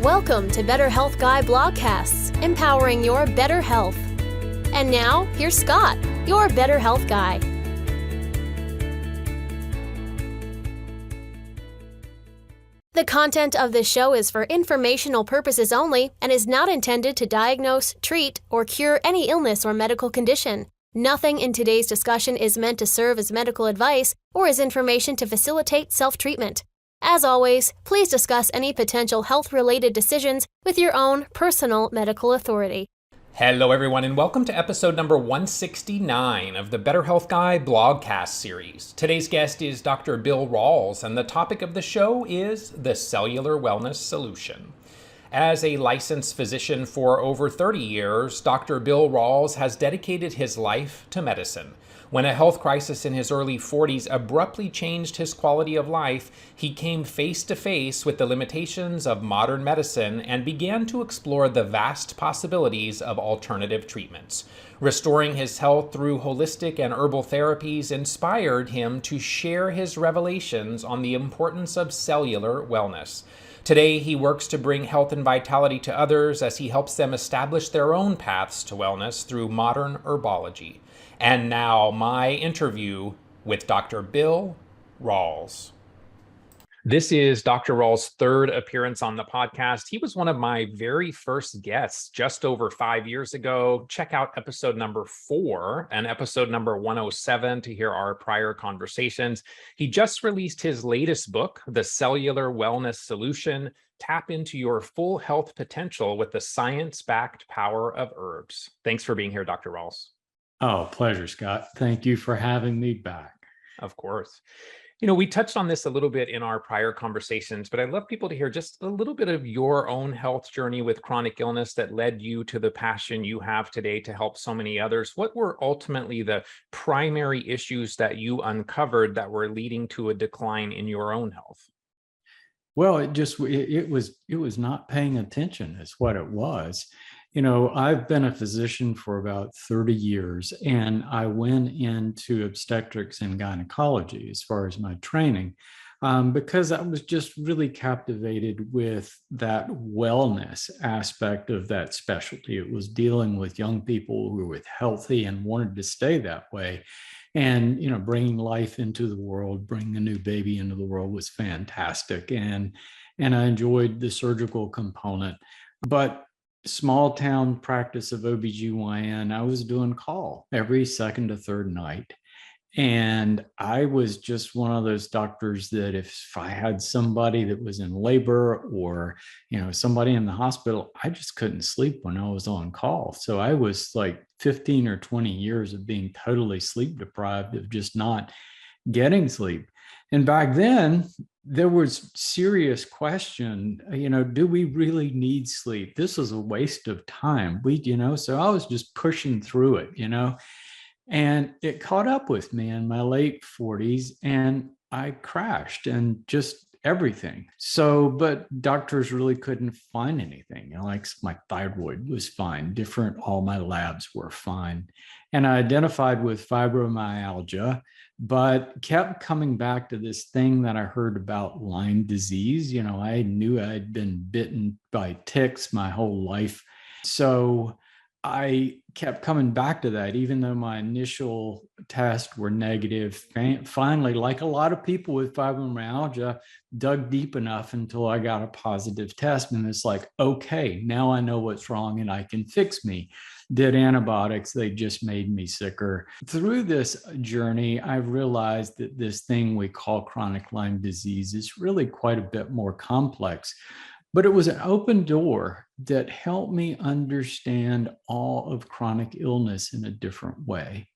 Welcome to Better Health Guy Blogcasts, empowering your better health. And now, here's Scott, your Better Health Guy. The content of this show is for informational purposes only and is not intended to diagnose, treat, or cure any illness or medical condition. Nothing in today's discussion is meant to serve as medical advice or as information to facilitate self-treatment. As always, please discuss any potential health-related decisions with your own personal medical authority. Hello everyone and welcome to episode number 169 of the Better Health Guy blogcast series. Today's guest is Dr. Bill Rawls, and the topic of the show is the cellular wellness solution. As a licensed physician for over 30 years, Dr. Bill Rawls has dedicated his life to medicine. When a health crisis in his early 40s abruptly changed his quality of life, he came face to face with the limitations of modern medicine and began to explore the vast possibilities of alternative treatments. Restoring his health through holistic and herbal therapies inspired him to share his revelations on the importance of cellular wellness. Today, he works to bring health and vitality to others as he helps them establish their own paths to wellness through modern herbology. And now, my interview with Dr. Bill Rawls. This is Dr. Rawls' third appearance on the podcast. He was one of my very first guests just over 5 years ago. Check out episode number 4 and episode number 107 to hear our prior conversations. He just released his latest book, The Cellular Wellness Solution. Tap into your full health potential with the science-backed power of herbs. Thanks for being here, Dr. Rawls. Oh, pleasure, Scott. Thank you for having me back. Of course. You know, we touched on this a little bit in our prior conversations, but I'd love people to hear just a little bit of your own health journey with chronic illness that led you to the passion you have today to help so many others. What were ultimately the primary issues that you uncovered that were leading to a decline in your own health? Well, it was not paying attention is what it was. You know, I've been a physician for about 30 years, and I went into obstetrics and gynecology as far as my training, because I was just really captivated with that wellness aspect of that specialty. It was dealing with young people who were healthy and wanted to stay that way. And, you know, bringing life into the world, bringing a new baby into the world was fantastic. And I enjoyed the surgical component. But small town practice of OBGYN, I was doing call every second to third night. And I was just one of those doctors that if I had somebody that was in labor or, you know, somebody in the hospital, I just couldn't sleep when I was on call. So I was like 15 or 20 years of being totally sleep deprived, of just not getting sleep. And back then, there was serious question, you know, do we really need sleep? This is a waste of time. So I was just pushing through it, you know, and it caught up with me in my late 40s and I crashed and just everything. So, but doctors really couldn't find anything. You know, like my thyroid was fine, all my labs were fine. And I identified with fibromyalgia, but kept coming back to this thing that I heard about Lyme disease. You know, I knew I'd been bitten by ticks my whole life. So I kept coming back to that, even though my initial tests were negative. Finally, like a lot of people with fibromyalgia, dug deep enough until I got a positive test. And it's like, okay, now I know what's wrong and I can fix me. Did antibiotics, they just made me sicker. Through this journey, I've realized that this thing we call chronic Lyme disease is really quite a bit more complex. But it was an open door that helped me understand all of chronic illness in a different way.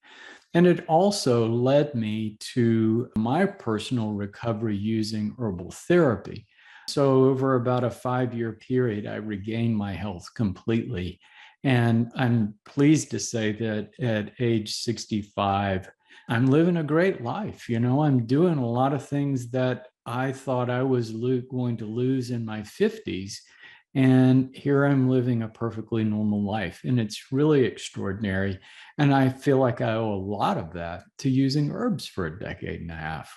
And it also led me to my personal recovery using herbal therapy. So over about a 5-year period, I regained my health completely. And I'm pleased to say that at age 65, I'm living a great life. You know, I'm doing a lot of things that I thought I was going to lose in my 50s. And here I'm living a perfectly normal life. And it's really extraordinary. And I feel like I owe a lot of that to using herbs for a decade and a half.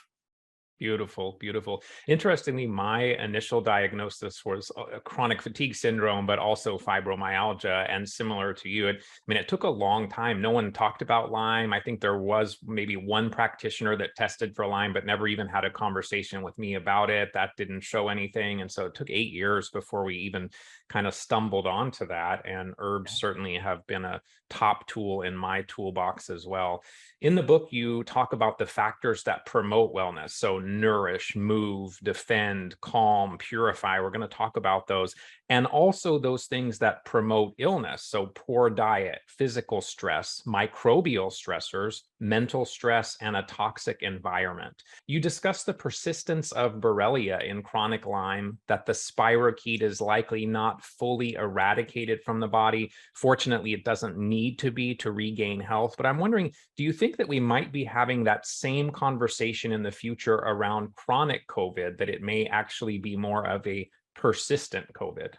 Beautiful, beautiful. Interestingly, my initial diagnosis was a chronic fatigue syndrome, but also fibromyalgia. And similar to you, it took a long time. No one talked about Lyme. I think there was maybe one practitioner that tested for Lyme, but never even had a conversation with me about it. That didn't show anything. And so it took 8 years before we even kind of stumbled onto that. And herbs certainly have been a top tool in my toolbox as well. In the book, you talk about the factors that promote wellness. So nourish, move, defend, calm, purify. We're going to talk about those. And also those things that promote illness. So poor diet, physical stress, microbial stressors, mental stress, and a toxic environment. You discuss the persistence of Borrelia in chronic Lyme, that the spirochete is likely not fully eradicated from the body. Fortunately, it doesn't need to be to regain health. But I'm wondering, do you think that we might be having that same conversation in the future around chronic COVID, that it may actually be more of a persistent COVID?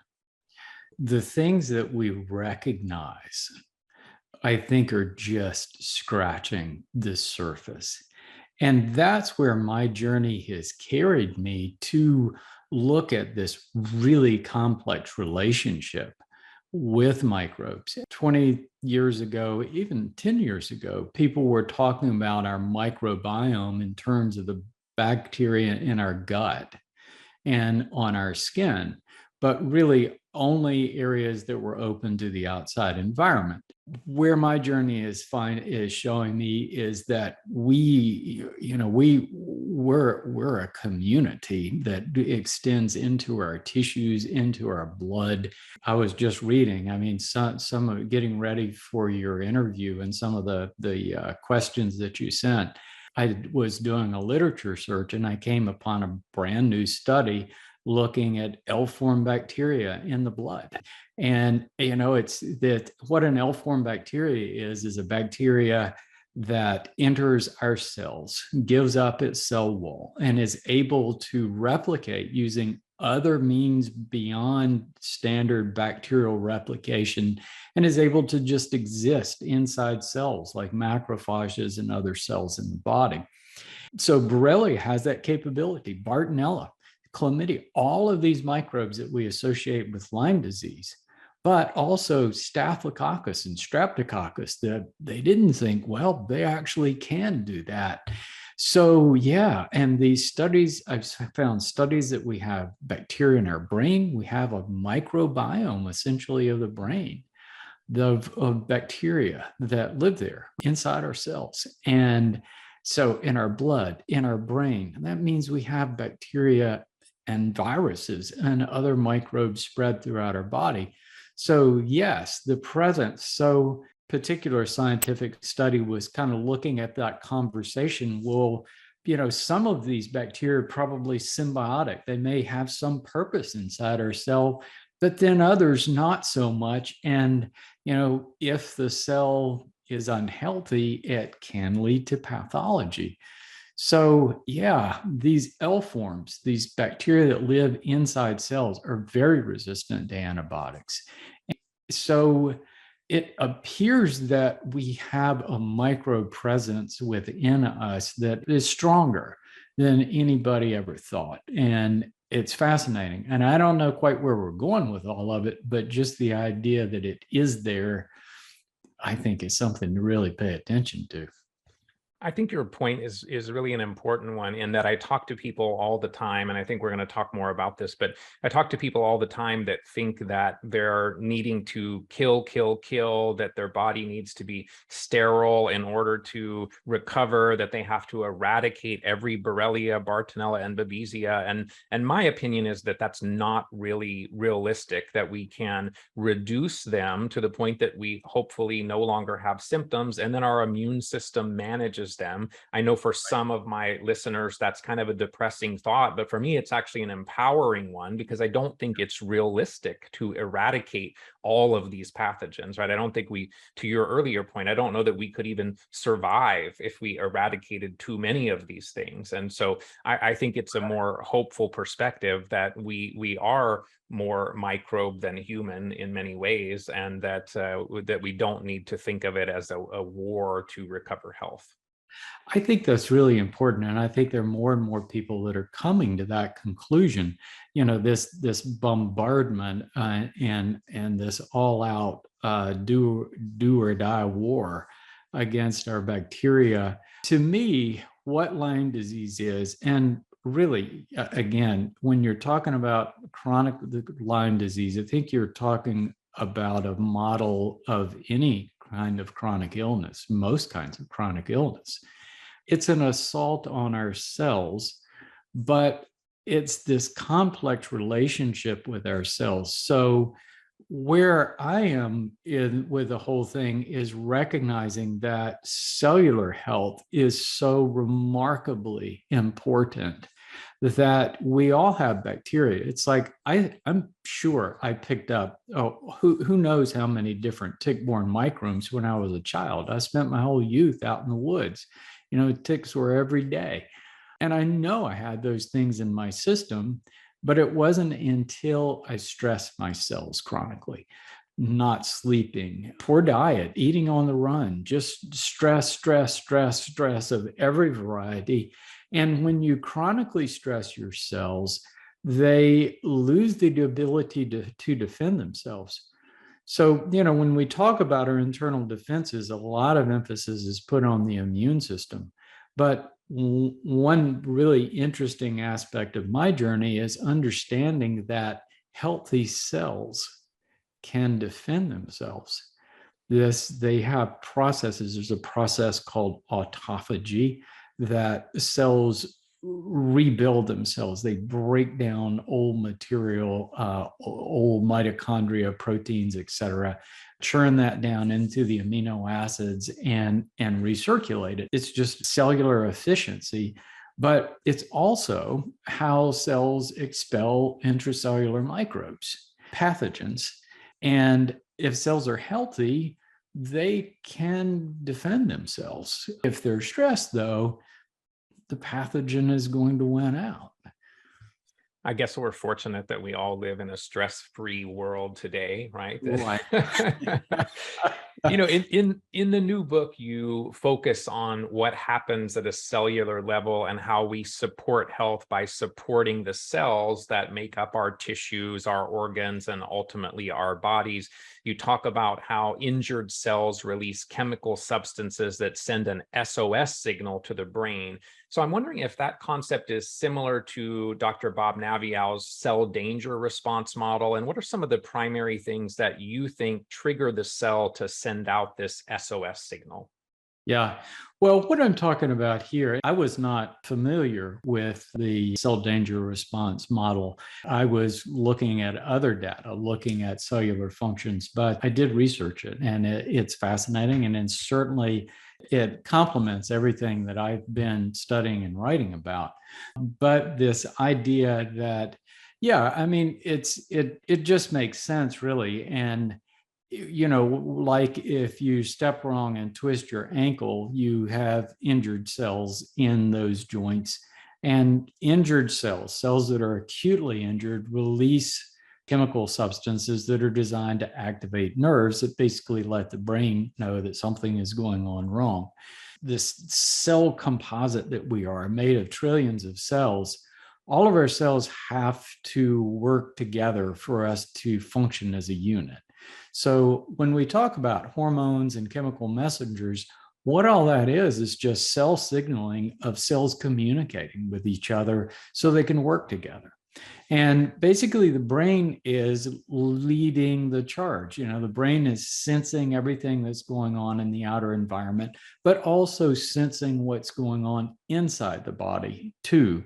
The things that we recognize, I think, are just scratching the surface. And that's where my journey has carried me, to look at this really complex relationship with microbes. 20 years ago, even 10 years ago, people were talking about our microbiome in terms of the bacteria in our gut and on our skin, but really only areas that were open to the outside environment. Where my journey is showing me is that we're a community that extends into our tissues, into our blood. I was just reading, some of getting ready for your interview, and some of the questions that you sent. I was doing a literature search, and I came upon a brand new study looking at L-form bacteria in the blood. And, it's that what an L-form bacteria is a bacteria that enters our cells, gives up its cell wall, and is able to replicate using other means beyond standard bacterial replication, and is able to just exist inside cells like macrophages and other cells in the body. So Borrelia has that capability. Bartonella, chlamydia, all of these microbes that we associate with Lyme disease, but also Staphylococcus and Streptococcus, that they didn't think, well, they actually can do that. So yeah, and these studies, I've found studies that we have bacteria in our brain. We have a microbiome essentially of the brain, of bacteria that live there inside our cells. And so in our blood, in our brain, that means we have bacteria and viruses and other microbes spread throughout our body. So yes, the presence. So particular scientific study was kind of looking at that conversation. Well, some of these bacteria are probably symbiotic. They may have some purpose inside our cell, but then others not so much. And, if the cell is unhealthy, it can lead to pathology. So yeah, these L forms, these bacteria that live inside cells, are very resistant to antibiotics. So it appears that we have a microbe presence within us that is stronger than anybody ever thought. And it's fascinating. And I don't know quite where we're going with all of it, but just the idea that it is there, I think, is something to really pay attention to. I think your point is really an important one, in that I talk to people all the time, and I think we're going to talk more about this, but I talk to people all the time that think that they're needing to kill, that their body needs to be sterile in order to recover, that they have to eradicate every Borrelia, Bartonella, and Babesia. And my opinion is that that's not really realistic, that we can reduce them to the point that we hopefully no longer have symptoms, and then our immune system manages them. I know for some of my listeners, that's kind of a depressing thought, but for me, it's actually an empowering one, because I don't think it's realistic to eradicate all of these pathogens, right? I don't think to your earlier point, I don't know that we could even survive if we eradicated too many of these things. And so I think it's a more hopeful perspective that we are more microbe than human in many ways, and that we don't need to think of it as a war to recover health. I think that's really important, and I think there are more and more people that are coming to that conclusion. This bombardment and this all-out do or die war against our bacteria. To me, what Lyme disease is, and really, again, when you're talking about chronic Lyme disease, I think you're talking about a model of any kind of chronic illness, most kinds of chronic illness. It's an assault on our cells, but it's this complex relationship with our cells. So where I am with the whole thing is recognizing that cellular health is so remarkably important, that we all have bacteria. It's like I'm sure I picked up, who knows how many different tick-borne microbes when I was a child. I spent my whole youth out in the woods. Ticks were every day. And I know I had those things in my system, but it wasn't until I stressed my cells chronically, not sleeping, poor diet, eating on the run, just stress of every variety. And when you chronically stress your cells, they lose the ability to defend themselves. So, when we talk about our internal defenses, a lot of emphasis is put on the immune system. But one really interesting aspect of my journey is understanding that healthy cells can defend themselves. They have processes. There's a process called autophagy that cells rebuild themselves. They break down old material, old mitochondria, proteins, etc., churn that down into the amino acids and recirculate it. It's just cellular efficiency, but it's also how cells expel intracellular microbes, pathogens. And if cells are healthy, they can defend themselves. If they're stressed, though, the pathogen is going to win out. I guess we're fortunate that we all live in a stress-free world today, right? Right. In the new book, you focus on what happens at a cellular level and how we support health by supporting the cells that make up our tissues, our organs, and ultimately our bodies. You talk about how injured cells release chemical substances that send an SOS signal to the brain. So I'm wondering if that concept is similar to Dr. Bob Naviau's cell danger response model, and what are some of the primary things that you think trigger the cell to send out this SOS signal? Yeah. Well, what I'm talking about here, I was not familiar with the cell danger response model. I was looking at other data, looking at cellular functions, but I did research it, and it's fascinating, and then certainly it complements everything that I've been studying and writing about. But this idea that, yeah, I mean, it just makes sense, really. And like if you step wrong and twist your ankle, you have injured cells in those joints. And injured cells that are acutely injured, release chemical substances that are designed to activate nerves that basically let the brain know that something is going on wrong. This cell composite that we are, made of trillions of cells, all of our cells have to work together for us to function as a unit. So when we talk about hormones and chemical messengers, what all that is just cell signaling of cells communicating with each other so they can work together. And basically, the brain is leading the charge. The brain is sensing everything that's going on in the outer environment, but also sensing what's going on inside the body too.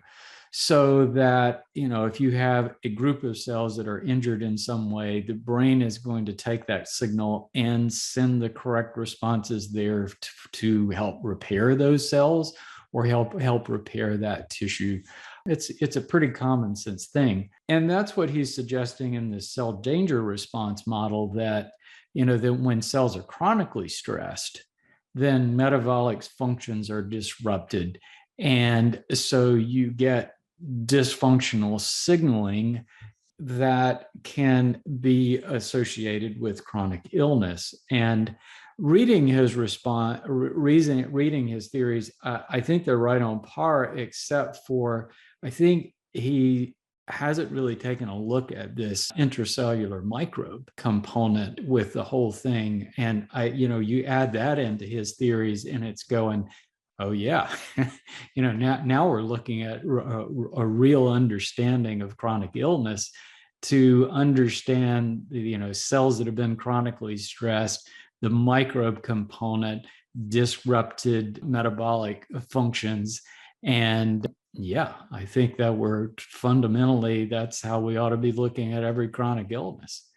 So that, if you have a group of cells that are injured in some way, the brain is going to take that signal and send the correct responses there to help repair those cells or help repair that tissue. It's a pretty common sense thing. And that's what he's suggesting in this cell danger response model, that, that when cells are chronically stressed, then metabolic functions are disrupted. And so you get dysfunctional signaling that can be associated with chronic illness. And reading his response, reading his theories, I think they're right on par, except for I think he hasn't really taken a look at this intracellular microbe component with the whole thing. And you add that into his theories, and it's going, oh yeah, now we're looking at a real understanding of chronic illness, to understand cells that have been chronically stressed, the microbe component, disrupted metabolic functions. And yeah, I think that that's how we ought to be looking at every chronic illness.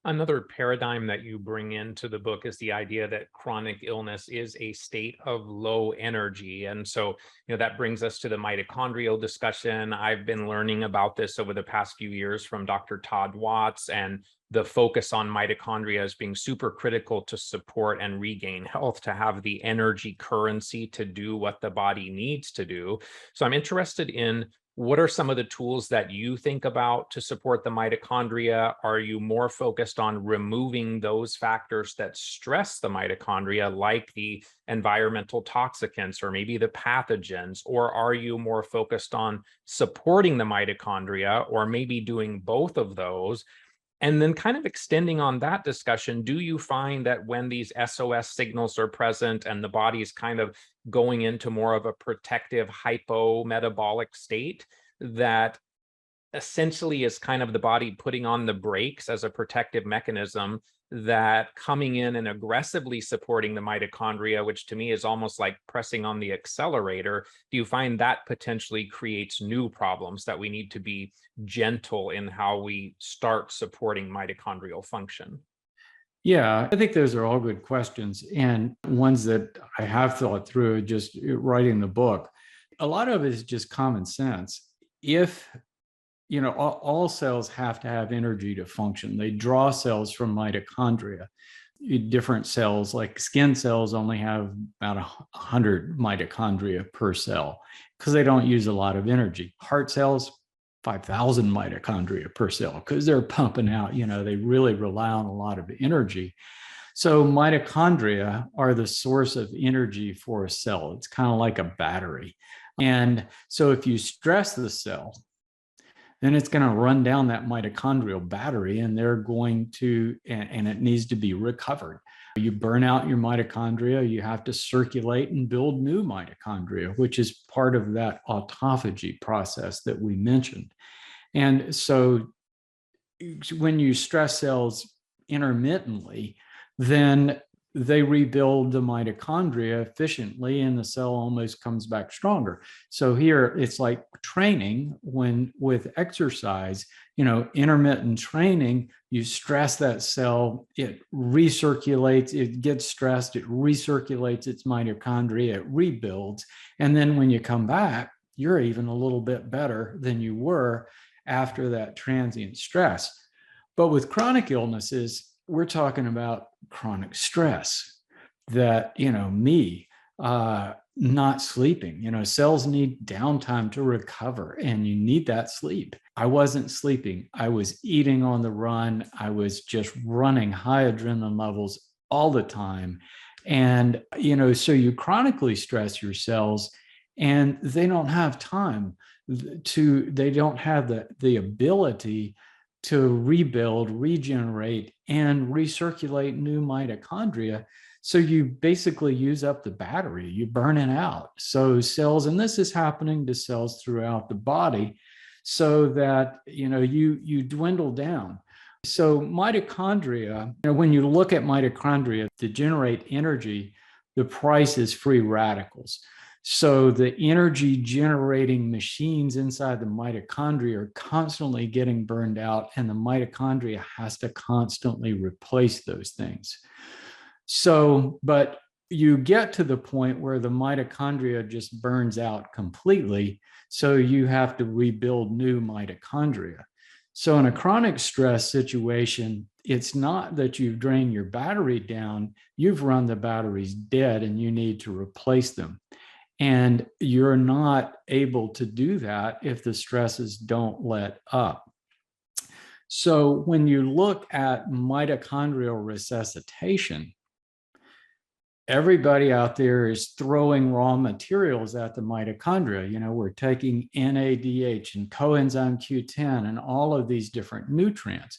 Another paradigm that you bring into the book is the idea that chronic illness is a state of low energy. And so, that brings us to the mitochondrial discussion. I've been learning about this over the past few years from Dr. Todd Watts, and the focus on mitochondria as being super critical to support and regain health, to have the energy currency to do what the body needs to do. So I'm interested in, what are some of the tools that you think about to support the mitochondria? Are you more focused on removing those factors that stress the mitochondria, like the environmental toxicants or maybe the pathogens? Or are you more focused on supporting the mitochondria, or maybe doing both of those? And then kind of extending on that discussion, do you find that when these SOS signals are present and the body is kind of going into more of a protective hypometabolic state, that essentially is kind of the body putting on the brakes as a protective mechanism, that coming in and aggressively supporting the mitochondria, which to me is almost like pressing on the accelerator, do you find that potentially creates new problems, that we need to be gentle in how we start supporting mitochondrial function? Yeah, I think those are all good questions, and ones that I have thought through just writing the book. A lot of it is just common sense. If all cells have to have energy to function. They draw cells from mitochondria. Different cells, like skin cells, only have about 100 mitochondria per cell because they don't use a lot of energy. Heart cells, 5,000 mitochondria per cell because they're pumping out, they really rely on a lot of energy. So mitochondria are the source of energy for a cell. It's kind of like a battery. And so if you stress the cell, then it's going to run down that mitochondrial battery, and they're going to, and it needs to be recovered. You burn out your mitochondria, you have to circulate and build new mitochondria, which is part of that autophagy process that we mentioned. And so when you stress cells intermittently, then they rebuild the mitochondria efficiently, and the cell almost comes back stronger. So here it's like training. When with exercise, intermittent training, you stress that cell, it recirculates, it gets stressed, it recirculates its mitochondria, it rebuilds. And then when you come back, you're even a little bit better than you were after that transient stress. But with chronic illnesses, we're talking about chronic stress, that, not sleeping, cells need downtime to recover, and you need that sleep. I wasn't sleeping. I was eating on the run. I was just running high adrenaline levels all the time. And, so you chronically stress your cells, and they don't have time they don't have the ability to rebuild, regenerate, and recirculate new mitochondria. So you basically use up the battery, you burn it out. So cells, and this is happening to cells throughout the body, so that you dwindle down. So mitochondria, when you look at mitochondria to generate energy, the price is free radicals. So the energy generating machines inside the mitochondria are constantly getting burned out, and the mitochondria has to constantly replace those things. So, but you get to the point where the mitochondria just burns out completely. So you have to rebuild new mitochondria. So in a chronic stress situation, it's not that you've drained your battery down, you've run the batteries dead and you need to replace them. And you're not able to do that if the stresses don't let up. So when you look at mitochondrial resuscitation, everybody out there is throwing raw materials at the mitochondria. We're taking NADH and coenzyme Q10 and all of these different nutrients.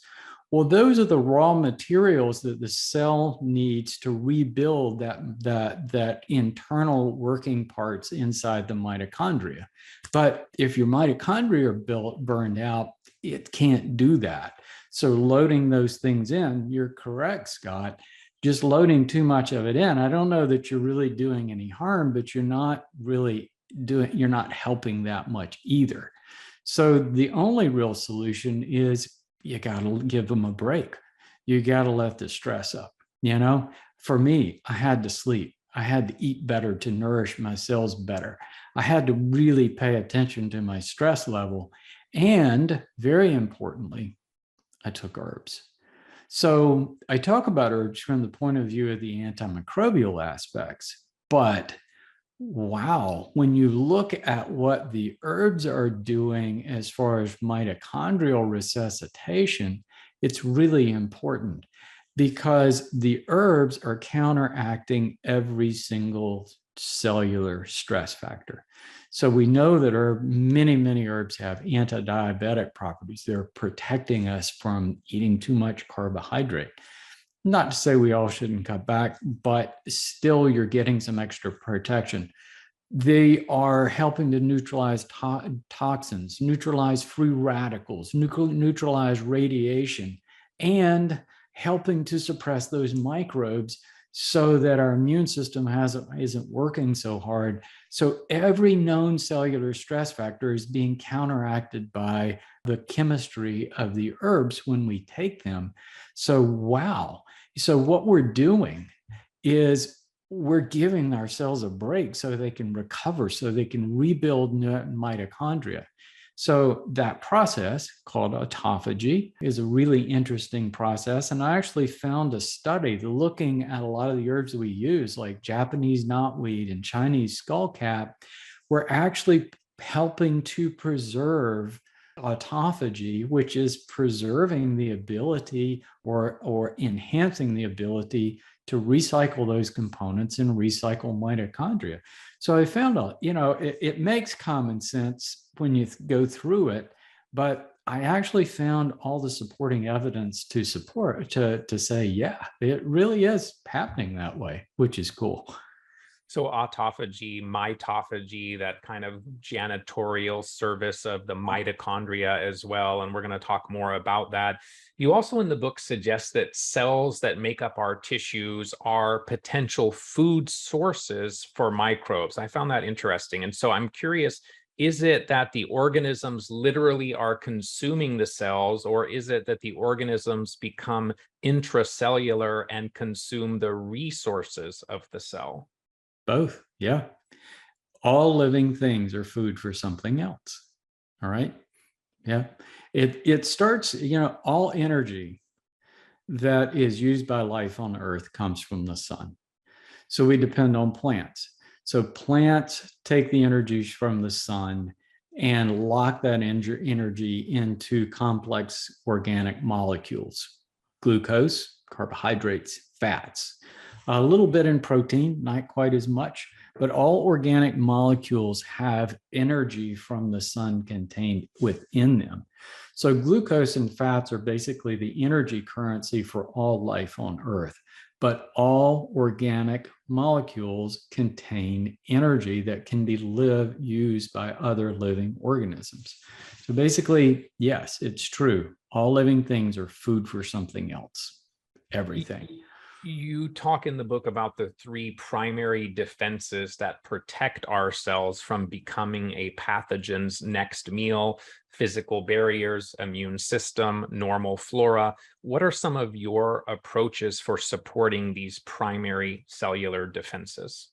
Well, those are the raw materials that the cell needs to rebuild that internal working parts inside the mitochondria. But if your mitochondria are burned out, it can't do that. So loading those things in, you're correct, Scott. Just loading too much of it in, I don't know that you're really doing any harm, but you're not helping that much either. So the only real solution is you got to give them a break. You got to let the stress up. For me, I had to sleep. I had to eat better to nourish my cells better. I had to really pay attention to my stress level. And very importantly, I took herbs. So I talk about herbs from the point of view of the antimicrobial aspects, but wow, when you look at what the herbs are doing as far as mitochondrial resuscitation, it's really important because the herbs are counteracting every single cellular stress factor. So we know that many herbs have anti-diabetic properties. They're protecting us from eating too much carbohydrate. Not to say we all shouldn't cut back, but still you're getting some extra protection. They are helping to neutralize toxins, neutralize free radicals, neutralize radiation, and helping to suppress those microbes so that our immune system isn't working so hard. So every known cellular stress factor is being counteracted by the chemistry of the herbs when we take them. So wow. So what we're doing is we're giving our cells a break so they can recover, so they can rebuild mitochondria. So that process called autophagy is a really interesting process. And I actually found a study looking at a lot of the herbs that we use, like Japanese knotweed and Chinese skullcap, were actually helping to preserve autophagy, which is preserving the ability or enhancing the ability to recycle those components and recycle mitochondria. So I found out, it makes common sense when you go through it, but I actually found all the supporting evidence to say, yeah, it really is happening that way, which is cool. So autophagy, mitophagy, that kind of janitorial service of the mitochondria as well. And we're going to talk more about that. You also in the book suggest that cells that make up our tissues are potential food sources for microbes. I found that interesting. And so I'm curious, is it that the organisms literally are consuming the cells, or is it that the organisms become intracellular and consume the resources of the cell? Both, yeah. All living things are food for something else. All right. Yeah. It starts, all energy that is used by life on Earth comes from the sun. So we depend on plants. So plants take the energy from the sun and lock that energy into complex organic molecules, glucose, carbohydrates, fats. A little bit in protein, not quite as much, but all organic molecules have energy from the sun contained within them. So glucose and fats are basically the energy currency for all life on Earth, but all organic molecules contain energy that can be used by other living organisms. So basically, yes, it's true. All living things are food for something else, everything. You talk in the book about the three primary defenses that protect our cells from becoming a pathogen's next meal: physical barriers, immune system, normal flora. What are some of your approaches for supporting these primary cellular defenses?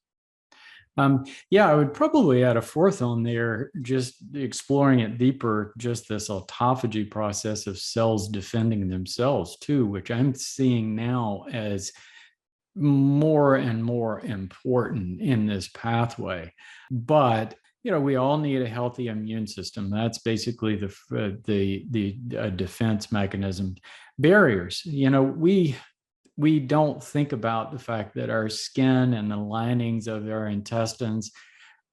I would probably add a fourth on there, just exploring it deeper, just this autophagy process of cells defending themselves too, which I'm seeing now as more and more important in this pathway. But we all need a healthy immune system. That's basically the defense mechanism. Barriers. we don't think about the fact that our skin and the linings of our intestines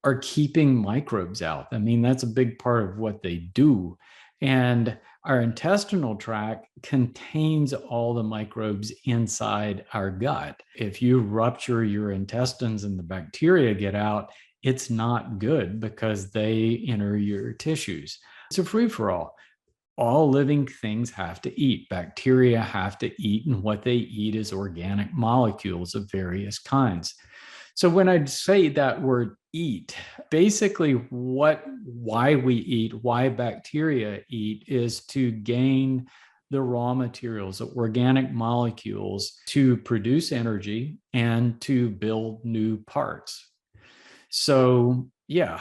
are keeping microbes out. I mean, that's a big part of what they do. And our intestinal tract contains all the microbes inside our gut. If you rupture your intestines and the bacteria get out, it's not good because they enter your tissues. It's a free-for-all. All living things have to eat. Bacteria have to eat, and what they eat is organic molecules of various kinds. So when I say that word eat, basically why we eat, why bacteria eat, is to gain the raw materials, the organic molecules, to produce energy and to build new parts. So yeah,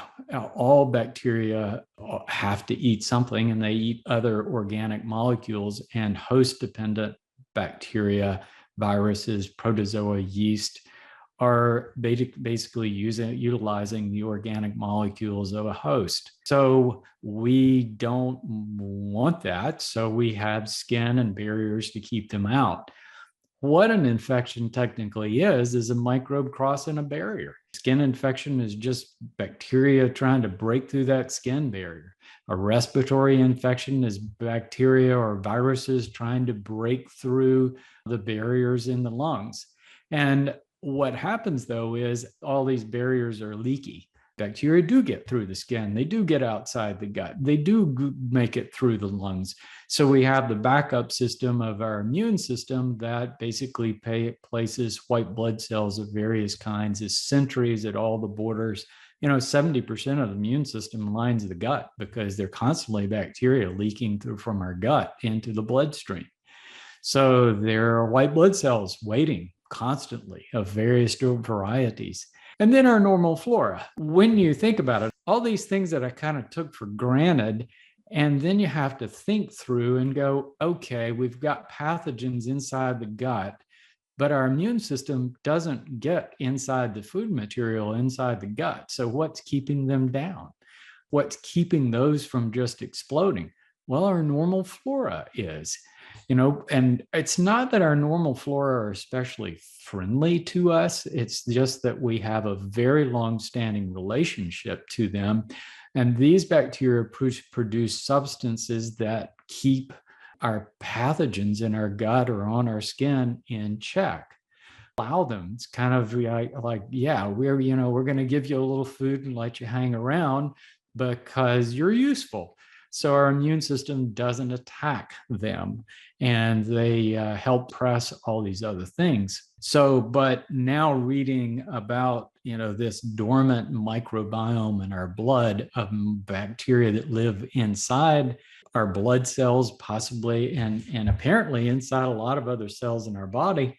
all bacteria have to eat something, and they eat other organic molecules, and host-dependent bacteria, viruses, protozoa, yeast are basically utilizing the organic molecules of a host. So we don't want that. So we have skin and barriers to keep them out. What an infection technically is a microbe crossing a barrier. Skin infection is just bacteria trying to break through that skin barrier. A respiratory infection is bacteria or viruses trying to break through the barriers in the lungs. And what happens, though, is all these barriers are leaky. Bacteria do get through the skin. They do get outside the gut. They do make it through the lungs. So we have the backup system of our immune system that basically places white blood cells of various kinds as sentries at all the borders. 70% of the immune system lines the gut because they're constantly bacteria leaking through from our gut into the bloodstream. So there are white blood cells waiting constantly of various varieties. And then our normal flora. When you think about it, all these things that I kind of took for granted, and then you have to think through and go, okay, we've got pathogens inside the gut, but our immune system doesn't get inside the food material inside the gut. So what's keeping them down? What's keeping those from just exploding? Well, our normal flora is. And it's not that our normal flora are especially friendly to us. It's just that we have a very long-standing relationship to them. And these bacteria produce substances that keep our pathogens in our gut or on our skin in check. Allow them. It's kind of like yeah, we're going to give you a little food and let you hang around because you're useful. So our immune system doesn't attack them, and they help press all these other things. So, but now reading about, this dormant microbiome in our blood of bacteria that live inside our blood cells, possibly, and apparently inside a lot of other cells in our body,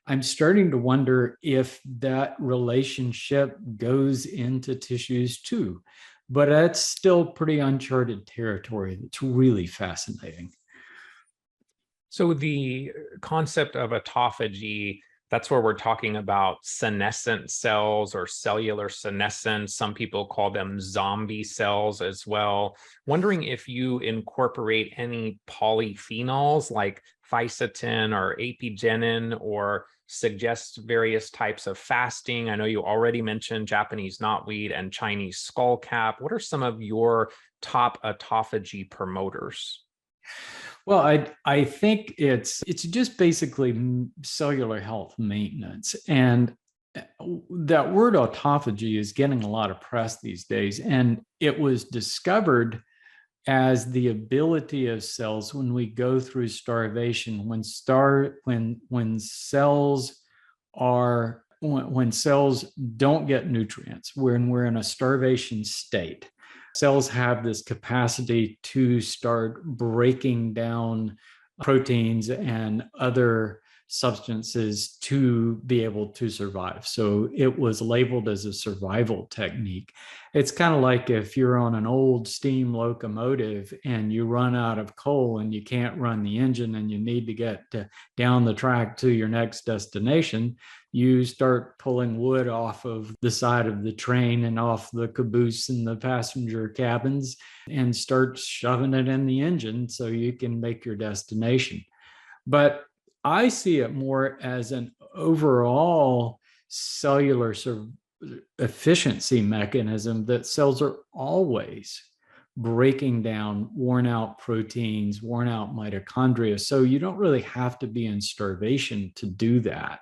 I'm starting to wonder if that relationship goes into tissues too. But that's still pretty uncharted territory. That's really fascinating. So the concept of autophagy, that's where we're talking about senescent cells or cellular senescence. Some people call them zombie cells as well. Wondering if you incorporate any polyphenols like fisetin or apigenin, or suggest various types of fasting. I know you already mentioned Japanese knotweed and Chinese skullcap. What are some of your top autophagy promoters? Well, I think it's just basically cellular health maintenance. And that word autophagy is getting a lot of press these days. And it was discovered as the ability of cells when we go through starvation, when cells don't get nutrients, when we're in a starvation state. Cells have this capacity to start breaking down proteins and other substances to be able to survive. So it was labeled as a survival technique. It's kind of like if you're on an old steam locomotive and you run out of coal and you can't run the engine and you need to get down the track to your next destination, you start pulling wood off of the side of the train and off the caboose and the passenger cabins and start shoving it in the engine so you can make your destination. But I see it more as an overall cellular efficiency mechanism that cells are always breaking down worn out proteins, worn out mitochondria. So you don't really have to be in starvation to do that.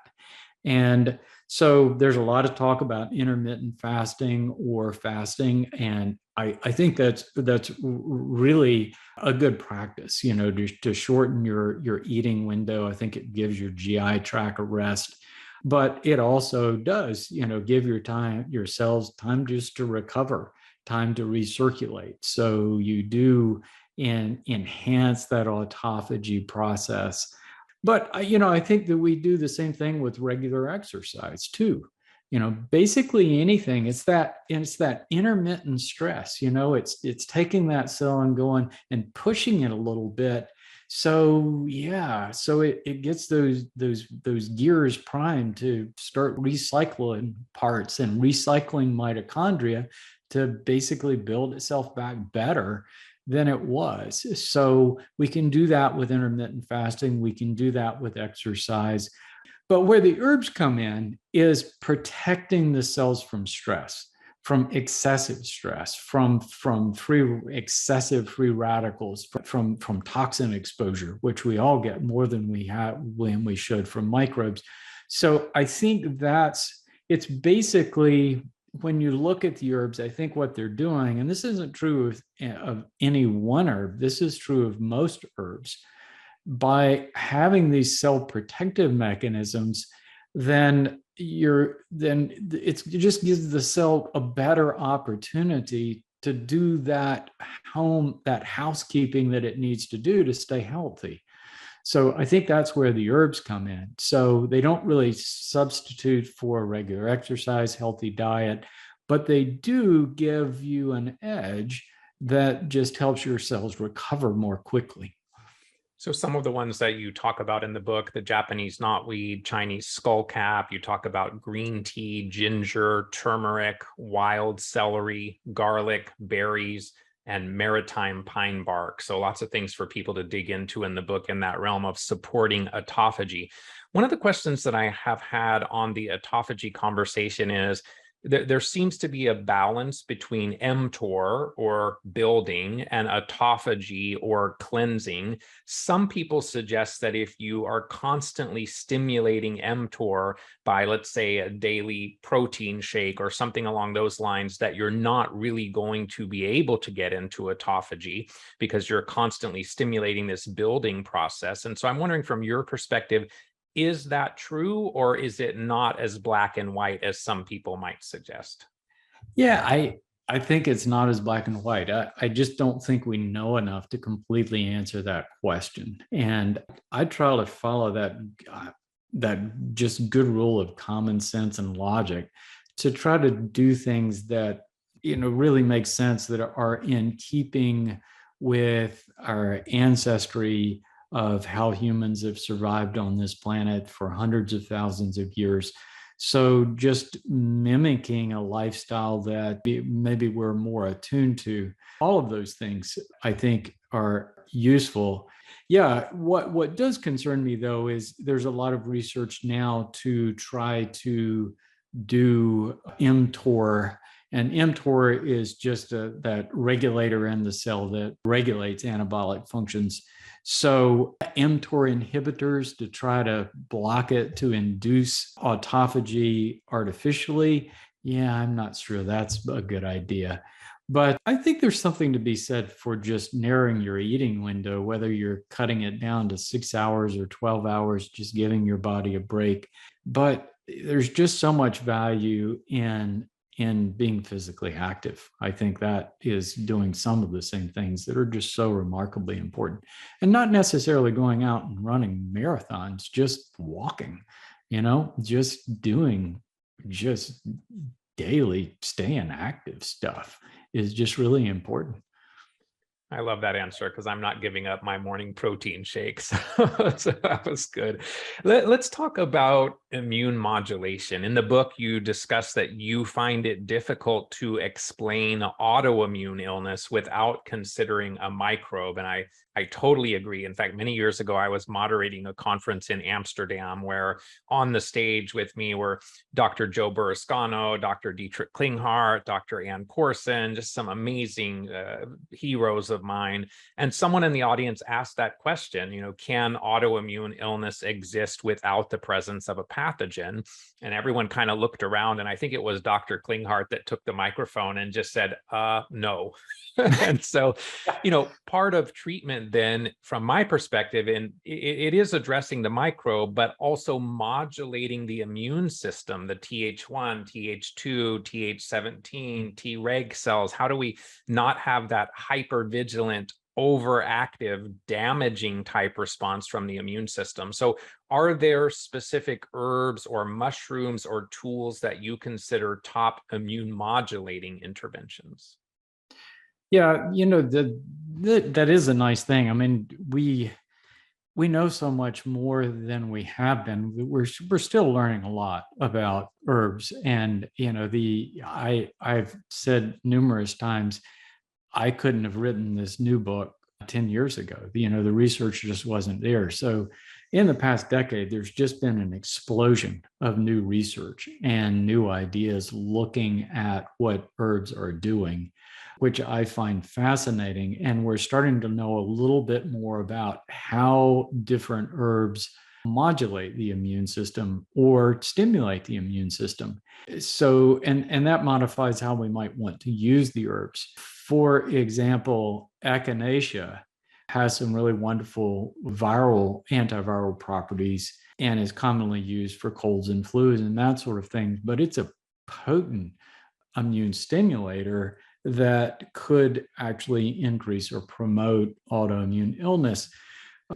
And so there's a lot of talk about intermittent fasting or fasting. And I think that's really a good practice, to shorten your eating window. I think it gives your GI tract a rest, but it also does, give your cells time just to recover, time to recirculate. So you do enhance that autophagy process. But I think that we do the same thing with regular exercise too. Basically anything. It's that intermittent stress. It's taking that cell and going and pushing it a little bit. So yeah, so it gets those gears primed to start recycling parts and recycling mitochondria to basically build itself back better than it was. So we can do that with intermittent fasting. We can do that with exercise. But where the herbs come in is protecting the cells from stress, from excessive stress, from excessive free radicals, from toxin exposure, which we all get more than we have when we should from microbes. So I think it's basically, when you look at the herbs, I think what they're doing, and this isn't true of any one herb, this is true of most herbs, by having these cell protective mechanisms, then it just gives the cell a better opportunity to do that housekeeping that it needs to do to stay healthy. So I think that's where the herbs come in. So they don't really substitute for regular exercise, healthy diet, but they do give you an edge that just helps your cells recover more quickly. So some of the ones that you talk about in the book, the Japanese knotweed, Chinese skullcap, you talk about green tea, ginger, turmeric, wild celery, garlic, berries, and maritime pine bark. So lots of things for people to dig into in the book in that realm of supporting autophagy. One of the questions that I have had on the autophagy conversation is, there seems to be a balance between mTOR, or building, and autophagy, or cleansing. Some people suggest that if you are constantly stimulating mTOR by, let's say, a daily protein shake or something along those lines, that you're not really going to be able to get into autophagy because you're constantly stimulating this building process. And so I'm wondering, from your perspective, is that true, or is it not as black and white as some people might suggest? Yeah, I think it's not as black and white. I just don't think we know enough to completely answer that question. And I try to follow that just good rule of common sense and logic to try to do things that really make sense, that are in keeping with our ancestry of how humans have survived on this planet for hundreds of thousands of years. So just mimicking a lifestyle that maybe we're more attuned to, all of those things I think are useful. Yeah, what does concern me though is there's a lot of research now to try to do mTOR. And mTOR is just that regulator in the cell that regulates anabolic functions. So mTOR inhibitors to try to block it, to induce autophagy artificially, yeah, I'm not sure that's a good idea. But I think there's something to be said for just narrowing your eating window, whether you're cutting it down to 6 hours or 12 hours, just giving your body a break. But there's just so much value in being physically active. I think that is doing some of the same things that are just so remarkably important, and not necessarily going out and running marathons, just walking, just doing daily staying active stuff is just really important. I love that answer, because I'm not giving up my morning protein shakes. So that was good. Let's talk about immune modulation. In the book, you discuss that you find it difficult to explain autoimmune illness without considering a microbe. And I totally agree. In fact, many years ago, I was moderating a conference in Amsterdam where on the stage with me were Dr. Joe Burrascano, Dr. Dietrich Klinghardt, Dr. Ann Corson, just some amazing heroes of mine. And someone in the audience asked that question, can autoimmune illness exist without the presence of a pathogen? And everyone kind of looked around, and I think it was Dr. Klinghardt that took the microphone and just said, no. And so, part of treatment then, from my perspective, and it is addressing the microbe, but also modulating the immune system, the Th1, Th2, Th17, Treg cells. How do we not have that hypervigilant, overactive, damaging type response from the immune system? So are there specific herbs or mushrooms or tools that you consider top immune modulating interventions? Yeah, that is a nice thing. I mean, we know so much more than we have been. We're still learning a lot about herbs, and I've said numerous times, I couldn't have written this new book 10 years ago. The research just wasn't there. So in the past decade, there's just been an explosion of new research and new ideas looking at what herbs are doing, which I find fascinating. And we're starting to know a little bit more about how different herbs modulate the immune system or stimulate the immune system. So, and that modifies how we might want to use the herbs. For example, echinacea has some really wonderful antiviral properties and is commonly used for colds and flus and that sort of thing. But it's a potent immune stimulator that could actually increase or promote autoimmune illness.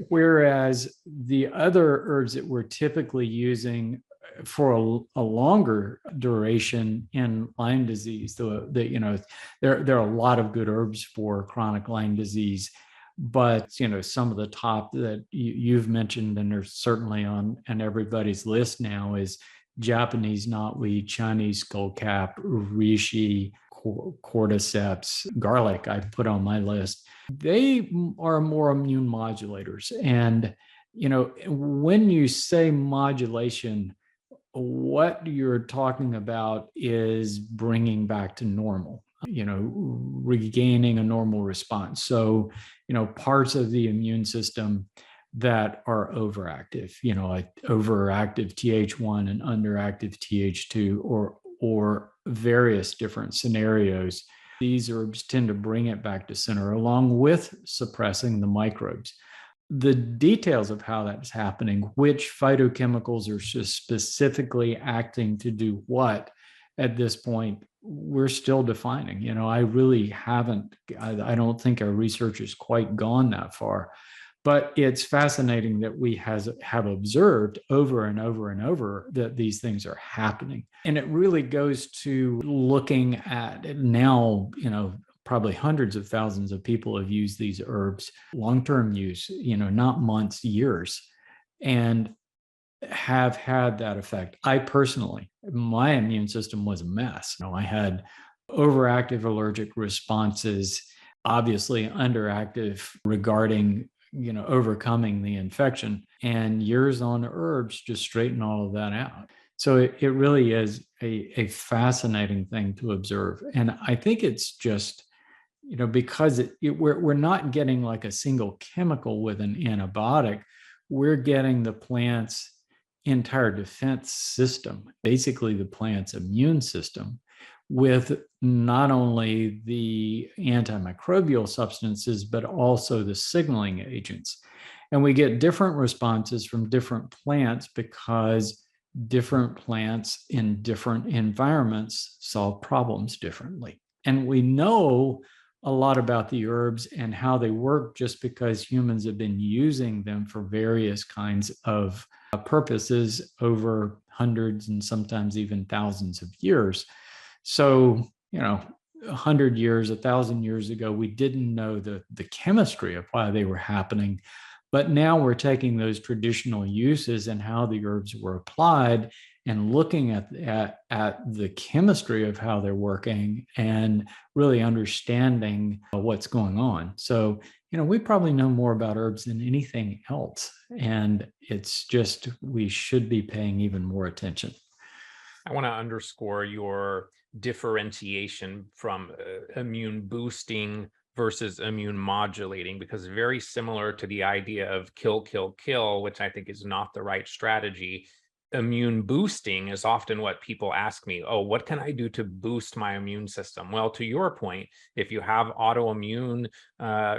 Whereas the other herbs that we're typically using for a longer duration in Lyme disease, there are a lot of good herbs for chronic Lyme disease, but some of the top that you've mentioned, and they're certainly on everybody's list now, is Japanese knotweed, Chinese skullcap, reishi, cordyceps, garlic I put on my list. They are more immune modulators. And, when you say modulation, what you're talking about is bringing back to normal, regaining a normal response. So, parts of the immune system that are overactive, like overactive Th1 and underactive Th2, or various different scenarios. These herbs tend to bring it back to center, along with suppressing the microbes. The details of how that's happening, which phytochemicals are just specifically acting to do what at this point, we're still defining. I don't think our research has quite gone that far. But it's fascinating that we have observed over and over and over that these things are happening. And it really goes to looking at it now, probably hundreds of thousands of people have used these herbs, long-term use, not months, years, and have had that effect. I personally, my immune system was a mess. I had overactive allergic responses, obviously underactive regarding overcoming the infection, and years on herbs just straighten all of that out. So it really is a fascinating thing to observe. And I think it's just, because we're not getting like a single chemical with an antibiotic, we're getting the plant's entire defense system, basically the plant's immune system, with not only the antimicrobial substances, but also the signaling agents. And we get different responses from different plants because different plants in different environments solve problems differently. And we know a lot about the herbs and how they work just because humans have been using them for various kinds of purposes over hundreds and sometimes even thousands of years. So, 100 years, 1,000 years ago, we didn't know the chemistry of why they were happening. But now we're taking those traditional uses and how the herbs were applied and looking at the chemistry of how they're working and really understanding what's going on. So, we probably know more about herbs than anything else. And it's just, we should be paying even more attention. I want to underscore your differentiation from immune boosting versus immune modulating, because very similar to the idea of kill, kill, kill, which I think is not the right strategy. Immune boosting is often what people ask me, oh, what can I do to boost my immune system? Well, to your point, if you have autoimmune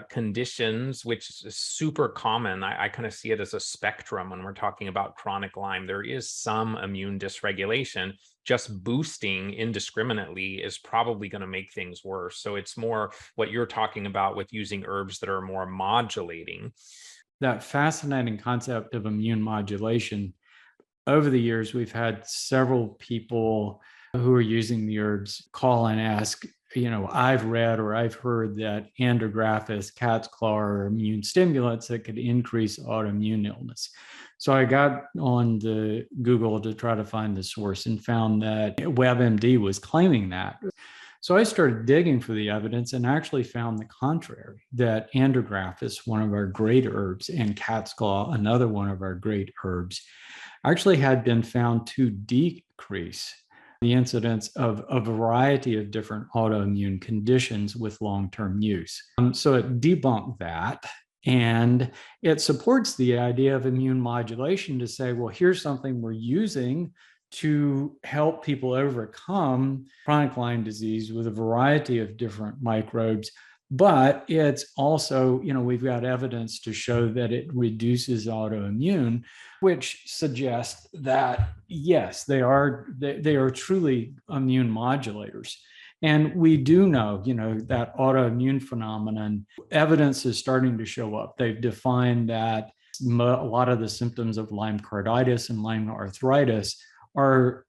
conditions, which is super common, I kind of see it as a spectrum when we're talking about chronic Lyme. There is some immune dysregulation. Just boosting indiscriminately is probably going to make things worse. So it's more what you're talking about with using herbs that are more modulating. That fascinating concept of immune modulation. Over the years, we've had several people who are using the herbs call and ask, I've read or I've heard that andrographis, cat's claw are immune stimulants that could increase autoimmune illness. So I got on the Google to try to find the source and found that WebMD was claiming that. So I started digging for the evidence and actually found the contrary, that andrographis, one of our great herbs, and cat's claw, another one of our great herbs, actually had been found to decrease the incidence of a variety of different autoimmune conditions with long-term use. So it debunked that, and it supports the idea of immune modulation to say, well, here's something we're using to help people overcome chronic Lyme disease with a variety of different microbes. But it's also, we've got evidence to show that it reduces autoimmune, which suggests that, yes, they are truly immune modulators. And we do know, that autoimmune phenomenon, evidence is starting to show up. They've defined that a lot of the symptoms of Lyme carditis and Lyme arthritis are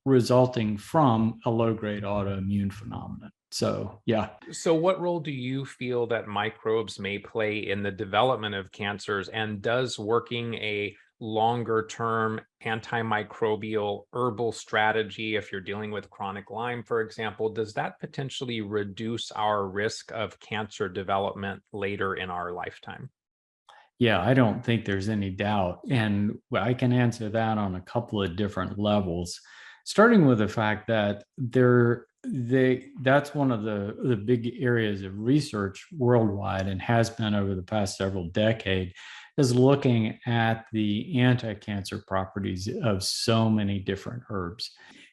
resulting from a low-grade autoimmune phenomenon. So, yeah. So what role do you feel that microbes may play in the development of cancers? And does working a longer-term antimicrobial herbal strategy, if you're dealing with chronic Lyme, for example, does that potentially reduce our risk of cancer development later in our lifetime? Yeah, I don't think there's any doubt. And I can answer that on a couple of different levels, starting with the fact that that's one of the big areas of research worldwide, and has been over the past several decades, is looking at the anti-cancer properties of so many different herbs.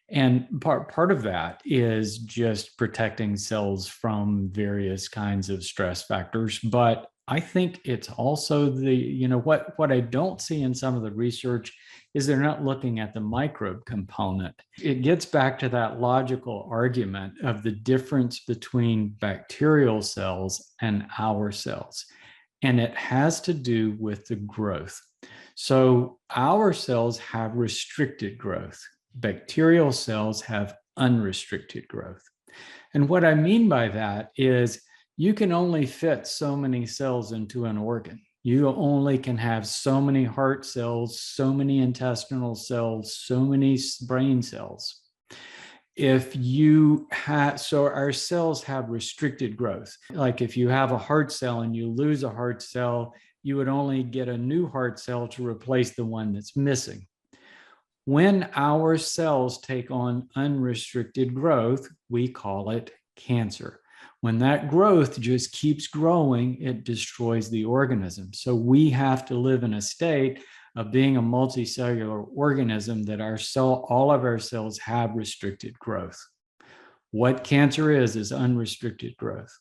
And part of that is just protecting cells from various kinds of stress factors. But I think it's also what I don't see in some of the research is they're not looking at the microbe component. It gets back to that logical argument of the difference between bacterial cells and our cells. And it has to do with the growth. So our cells have restricted growth. Bacterial cells have unrestricted growth. And what I mean by that is you can only fit so many cells into an organ. You only can have so many heart cells, so many intestinal cells, so many brain cells. So our cells have restricted growth. Like if you have a heart cell and you lose a heart cell, you would only get a new heart cell to replace the one that's missing. When our cells take on unrestricted growth, we call it cancer. When that growth just keeps growing, it destroys the organism. So we have to live in a state of being a multicellular organism that all of our cells have restricted growth. What cancer is unrestricted growth.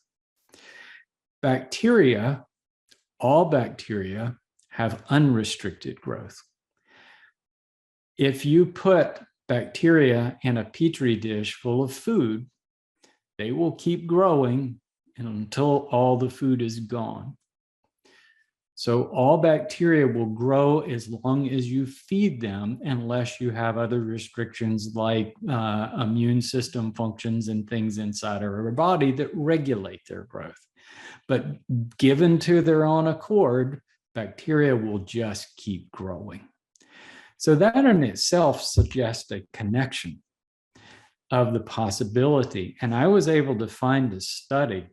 Bacteria, all bacteria have unrestricted growth. If you put bacteria in a petri dish full of food, they will keep growing until all the food is gone. So all bacteria will grow as long as you feed them, unless you have other restrictions like immune system functions and things inside of our body that regulate their growth. But given to their own accord, bacteria will just keep growing. So that in itself suggests a connection of the possibility. And I was able to find a study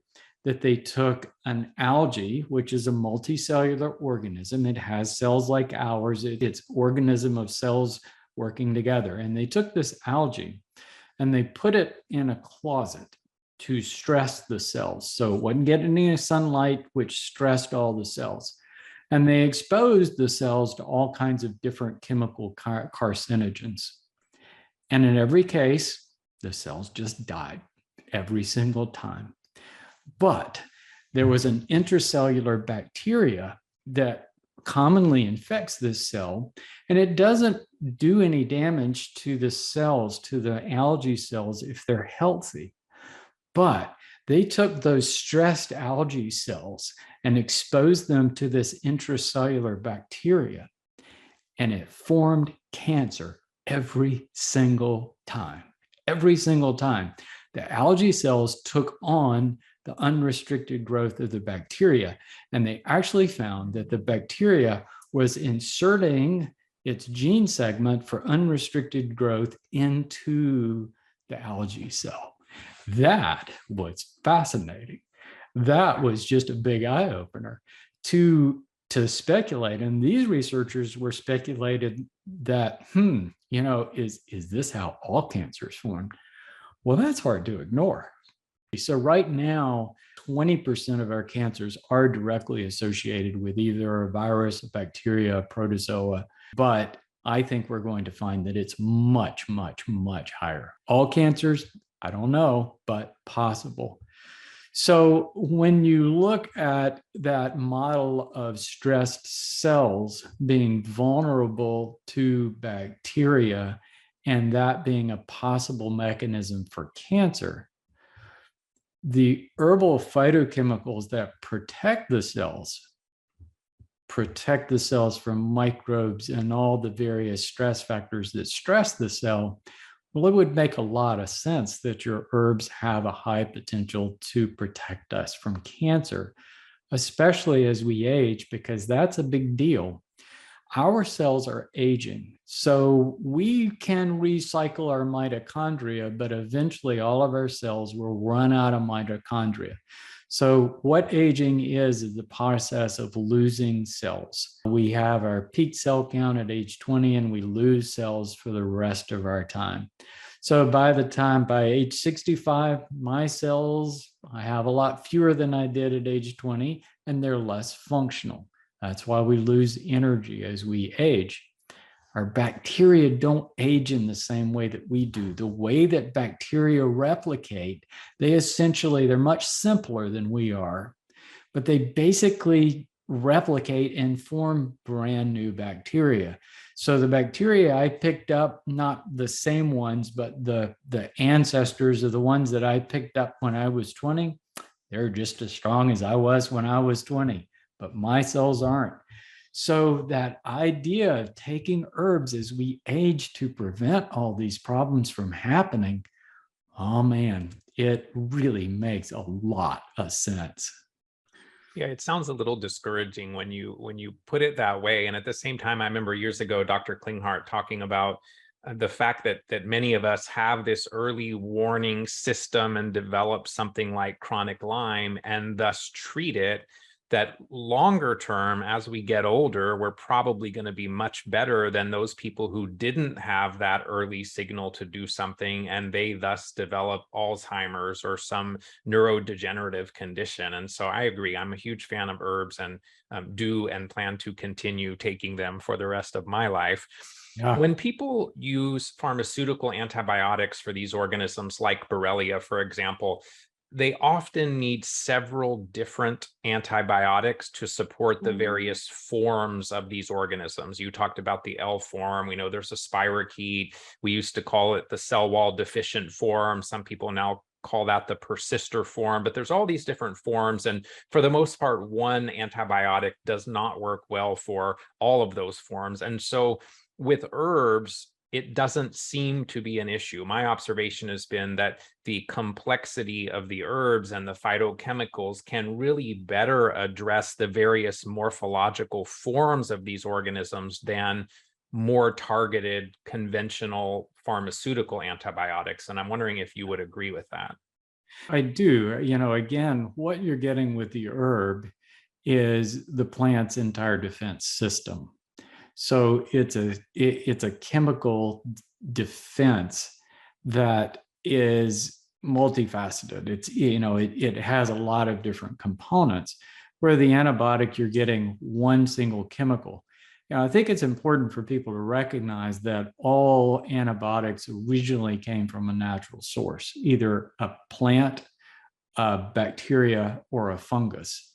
that they took an algae, which is a multicellular organism. It has cells like ours. It's organism of cells working together. And they took this algae and they put it in a closet to stress the cells. So it wasn't getting any sunlight, which stressed all the cells. And they exposed the cells to all kinds of different chemical carcinogens. And in every case, the cells just died every single time. But there was an intracellular bacteria that commonly infects this cell, and it doesn't do any damage to the cells, to the algae cells, if they're healthy. But they took those stressed algae cells and exposed them to this intracellular bacteria, and it formed cancer every single time. Every single time. The algae cells took on the unrestricted growth of the bacteria, and they actually found that the bacteria was inserting its gene segment for unrestricted growth into the algae cell. That was fascinating. That was just a big eye-opener to speculate. And these researchers were speculated that, is this how all cancers form? Well, that's hard to ignore. So right now, 20% of our cancers are directly associated with either a virus, a bacteria, a protozoa, but I think we're going to find that it's much, much, much higher. All cancers, I don't know, but possible. So when you look at that model of stressed cells being vulnerable to bacteria and that being a possible mechanism for cancer, the herbal phytochemicals that protect the cells from microbes and all the various stress factors that stress the cell, well, it would make a lot of sense that your herbs have a high potential to protect us from cancer, especially as we age, because that's a big deal. Our cells are aging, so we can recycle our mitochondria, but eventually all of our cells will run out of mitochondria. So what aging is the process of losing cells. We have our peak cell count at age 20 and we lose cells for the rest of our time. So by age 65, my cells, I have a lot fewer than I did at age 20, and they're less functional. That's why we lose energy as we age. Our bacteria don't age in the same way that we do. The way that bacteria replicate, they're much simpler than we are, but they basically replicate and form brand new bacteria. So the bacteria I picked up, not the same ones, but the ancestors of the ones that I picked up when I was 20, they're just as strong as I was when I was 20. But my cells aren't. So that idea of taking herbs as we age to prevent all these problems from happening, oh man, it really makes a lot of sense. Yeah, it sounds a little discouraging when you put it that way. And at the same time, I remember years ago, Dr. Klinghardt talking about the fact that many of us have this early warning system and develop something like chronic Lyme and thus treat it, that longer term, as we get older, we're probably going to be much better than those people who didn't have that early signal to do something, and they thus develop Alzheimer's or some neurodegenerative condition. And so I agree. I'm a huge fan of herbs and do and plan to continue taking them for the rest of my life. Yeah. When people use pharmaceutical antibiotics for these organisms, like Borrelia, for example, they often need several different antibiotics to support the various forms of these organisms. You talked about the L form. We know there's a spirochete. We used to call it the cell wall deficient form. Some people now call that the persister form, but there's all these different forms. And for the most part, one antibiotic does not work well for all of those forms. And so with herbs, it doesn't seem to be an issue. My observation has been that the complexity of the herbs and the phytochemicals can really better address the various morphological forms of these organisms than more targeted conventional pharmaceutical antibiotics. And I'm wondering if you would agree with that. I do. Again, what you're getting with the herb is the plant's entire defense system. So it's a chemical defense that is multifaceted. It has a lot of different components, where the antibiotic, you're getting one single chemical. I think it's important for people to recognize that all antibiotics originally came from a natural source, either a plant, a bacteria, or a fungus.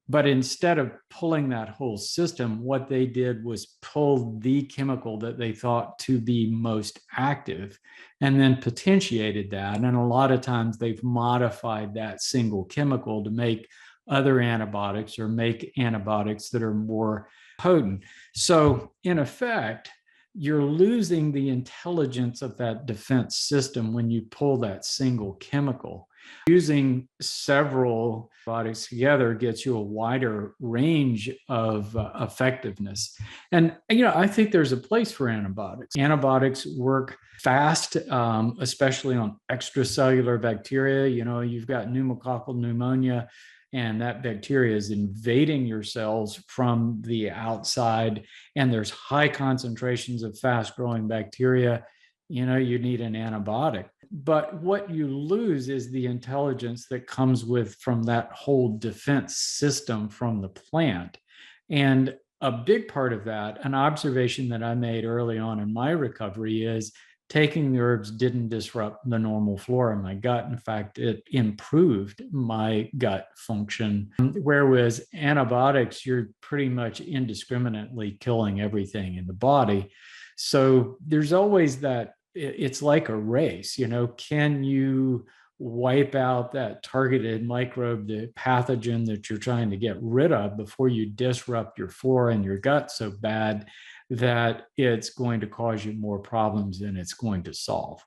But instead of pulling that whole system, what they did was pull the chemical that they thought to be most active and then potentiated that. And a lot of times they've modified that single chemical to make other antibiotics or make antibiotics that are more potent. So in effect, you're losing the intelligence of that defense system when you pull that single chemical. Using several antibiotics together gets you a wider range of effectiveness. And, I think there's a place for antibiotics. Antibiotics work fast, especially on extracellular bacteria. You've got pneumococcal pneumonia, and that bacteria is invading your cells from the outside, and there's high concentrations of fast-growing bacteria. You need an antibiotic. But what you lose is the intelligence that comes from that whole defense system from the plant. And a big part of that, an observation that I made early on in my recovery, is taking the herbs didn't disrupt the normal flora in my gut. In fact, it improved my gut function. Whereas antibiotics, you're pretty much indiscriminately killing everything in the body. So there's always that. It's like a race, can you wipe out that targeted microbe, the pathogen that you're trying to get rid of, before you disrupt your flora and your gut so bad that it's going to cause you more problems than it's going to solve.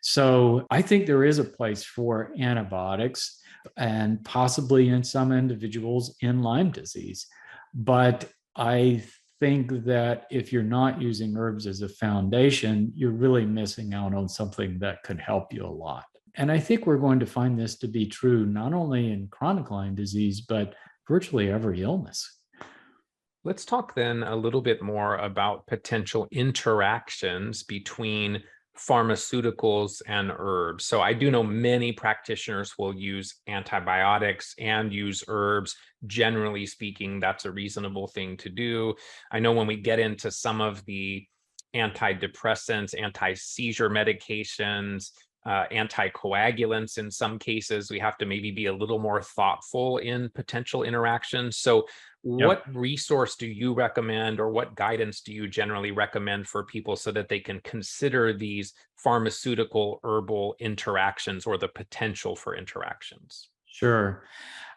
So I think there is a place for antibiotics, and possibly in some individuals in Lyme disease. But I think that if you're not using herbs as a foundation, you're really missing out on something that could help you a lot. And I think we're going to find this to be true not only in chronic Lyme disease, but virtually every illness. Let's talk then a little bit more about potential interactions between pharmaceuticals and herbs. So I do know many practitioners will use antibiotics and use herbs. Generally speaking, that's a reasonable thing to do. I know when we get into some of the antidepressants, anti-seizure medications, anticoagulants, in some cases, we have to maybe be a little more thoughtful in potential interactions. So what resource do you recommend, or what guidance do you generally recommend for people so that they can consider these pharmaceutical herbal interactions or the potential for interactions? Sure.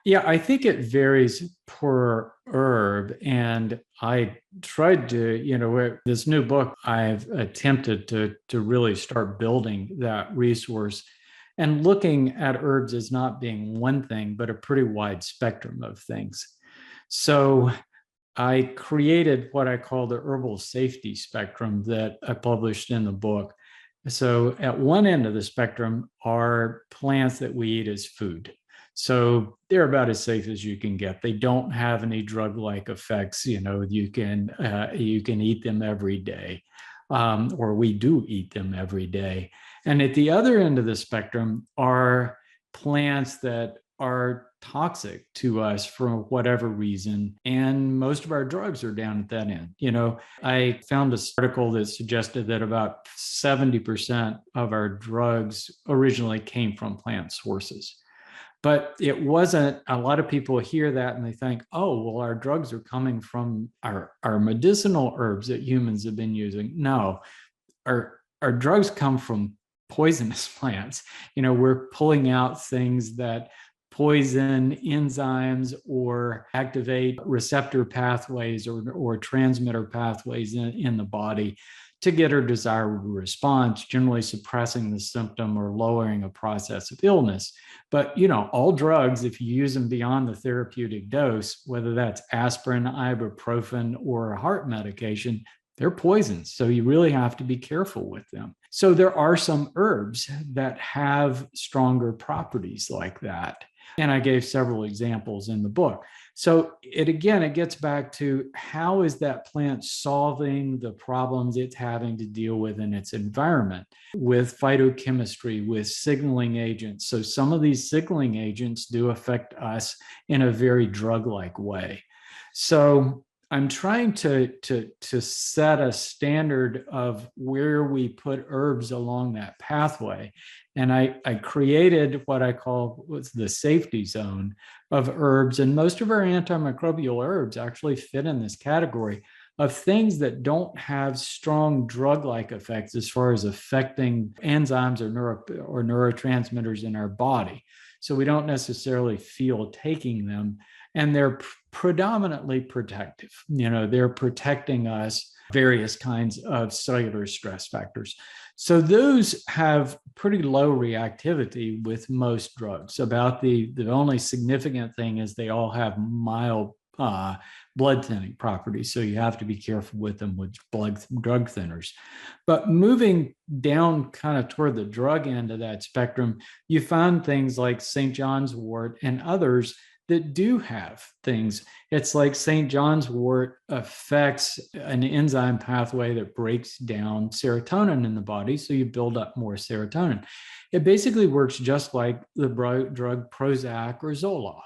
Yeah, I think it varies per herb. And I tried to, this new book, I've attempted to really start building that resource and looking at herbs as not being one thing, but a pretty wide spectrum of things. So I created what I call the herbal safety spectrum that I published in the book. So at one end of the spectrum are plants that we eat as food. So they're about as safe as you can get. They don't have any drug-like effects. You can eat them every day, or we do eat them every day. And at the other end of the spectrum are plants that are toxic to us for whatever reason. And most of our drugs are down at that end. I found an article that suggested that about 70% of our drugs originally came from plant sources. But it wasn't, a lot of people hear that and they think, oh, well, our drugs are coming from our medicinal herbs that humans have been using. No, our drugs come from poisonous plants. We're pulling out things that poison enzymes or activate receptor pathways or transmitter pathways in the body to get a desired response, generally suppressing the symptom or lowering a process of illness. But, all drugs, if you use them beyond the therapeutic dose, whether that's aspirin, ibuprofen, or a heart medication, they're poisons. So you really have to be careful with them. So there are some herbs that have stronger properties like that. And I gave several examples in the book. So it gets back to how is that plant solving the problems it's having to deal with in its environment with phytochemistry, with signaling agents. So some of these signaling agents do affect us in a very drug-like way. So I'm trying to set a standard of where we put herbs along that pathway. And I created what I call the safety zone of herbs. And most of our antimicrobial herbs actually fit in this category of things that don't have strong drug-like effects as far as affecting enzymes or neurotransmitters in our body. So we don't necessarily feel taking them. And they're predominantly protective. They're protecting us various kinds of cellular stress factors. So those have pretty low reactivity with most drugs. About the only significant thing is they all have mild blood thinning properties. So you have to be careful with them with drug thinners. But moving down kind of toward the drug end of that spectrum, you find things like St. John's wort and others that do have things. It's like St. John's wort affects an enzyme pathway that breaks down serotonin in the body, so you build up more serotonin. It basically works just like the drug Prozac or Zoloft.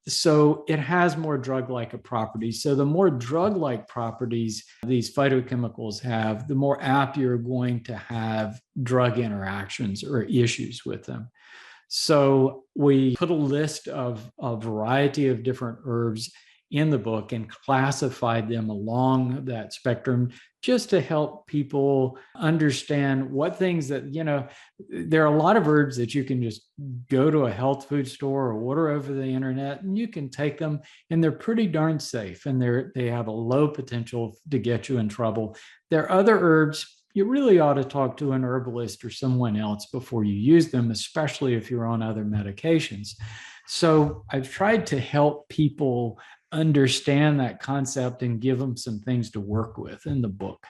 So it has more drug-like properties. So the more drug-like properties these phytochemicals have, the more apt you're going to have drug interactions or issues with them. So we put a list of a variety of different herbs in the book and classified them along that spectrum just to help people understand what things that, there are a lot of herbs that you can just go to a health food store or order over the internet and you can take them and they're pretty darn safe and they have a low potential to get you in trouble. There are other herbs you really ought to talk to an herbalist or someone else before you use them, especially if you're on other medications. So I've tried to help people understand that concept and give them some things to work with in the book.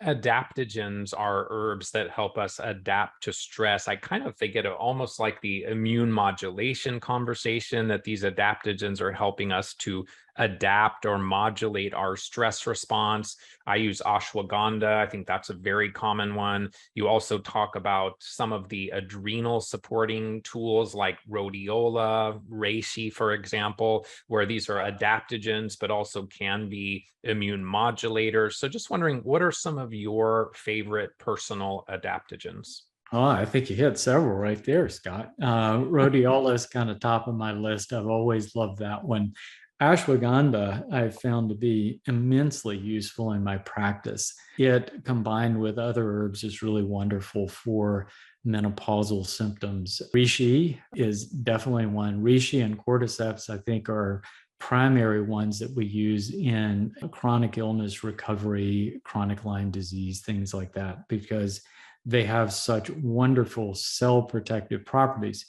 Adaptogens are herbs that help us adapt to stress. I kind of think it almost like the immune modulation conversation, that these adaptogens are helping us to adapt or modulate our stress response. I use ashwagandha. I think that's a very common one. You also talk about some of the adrenal supporting tools like rhodiola, reishi, for example, where these are adaptogens, but also can be immune modulators. So just wondering, what are some of your favorite personal adaptogens? Oh, I think you hit several right there, Scott. Rhodiola is kind of top of my list. I've always loved that one. Ashwagandha, I've found to be immensely useful in my practice. It, combined with other herbs, is really wonderful for menopausal symptoms. Reishi is definitely one. Reishi and cordyceps, I think, are primary ones that we use in chronic illness recovery, chronic Lyme disease, things like that, because they have such wonderful cell protective properties.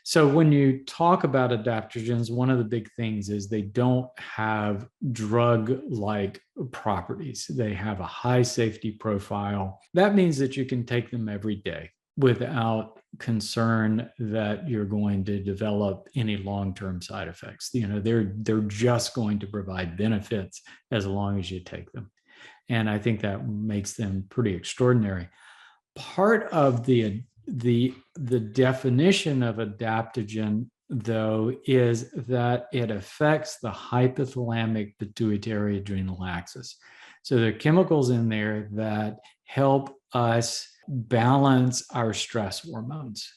So when you talk about adaptogens, one of the big things is they don't have drug-like properties. They have a high safety profile. That means that you can take them every day without concern that you're going to develop any long-term side effects. They're just going to provide benefits as long as you take them. And I think that makes them pretty extraordinary. Part of the definition of adaptogen, though, is that it affects the hypothalamic pituitary adrenal axis. So there are chemicals in there that help us balance our stress hormones.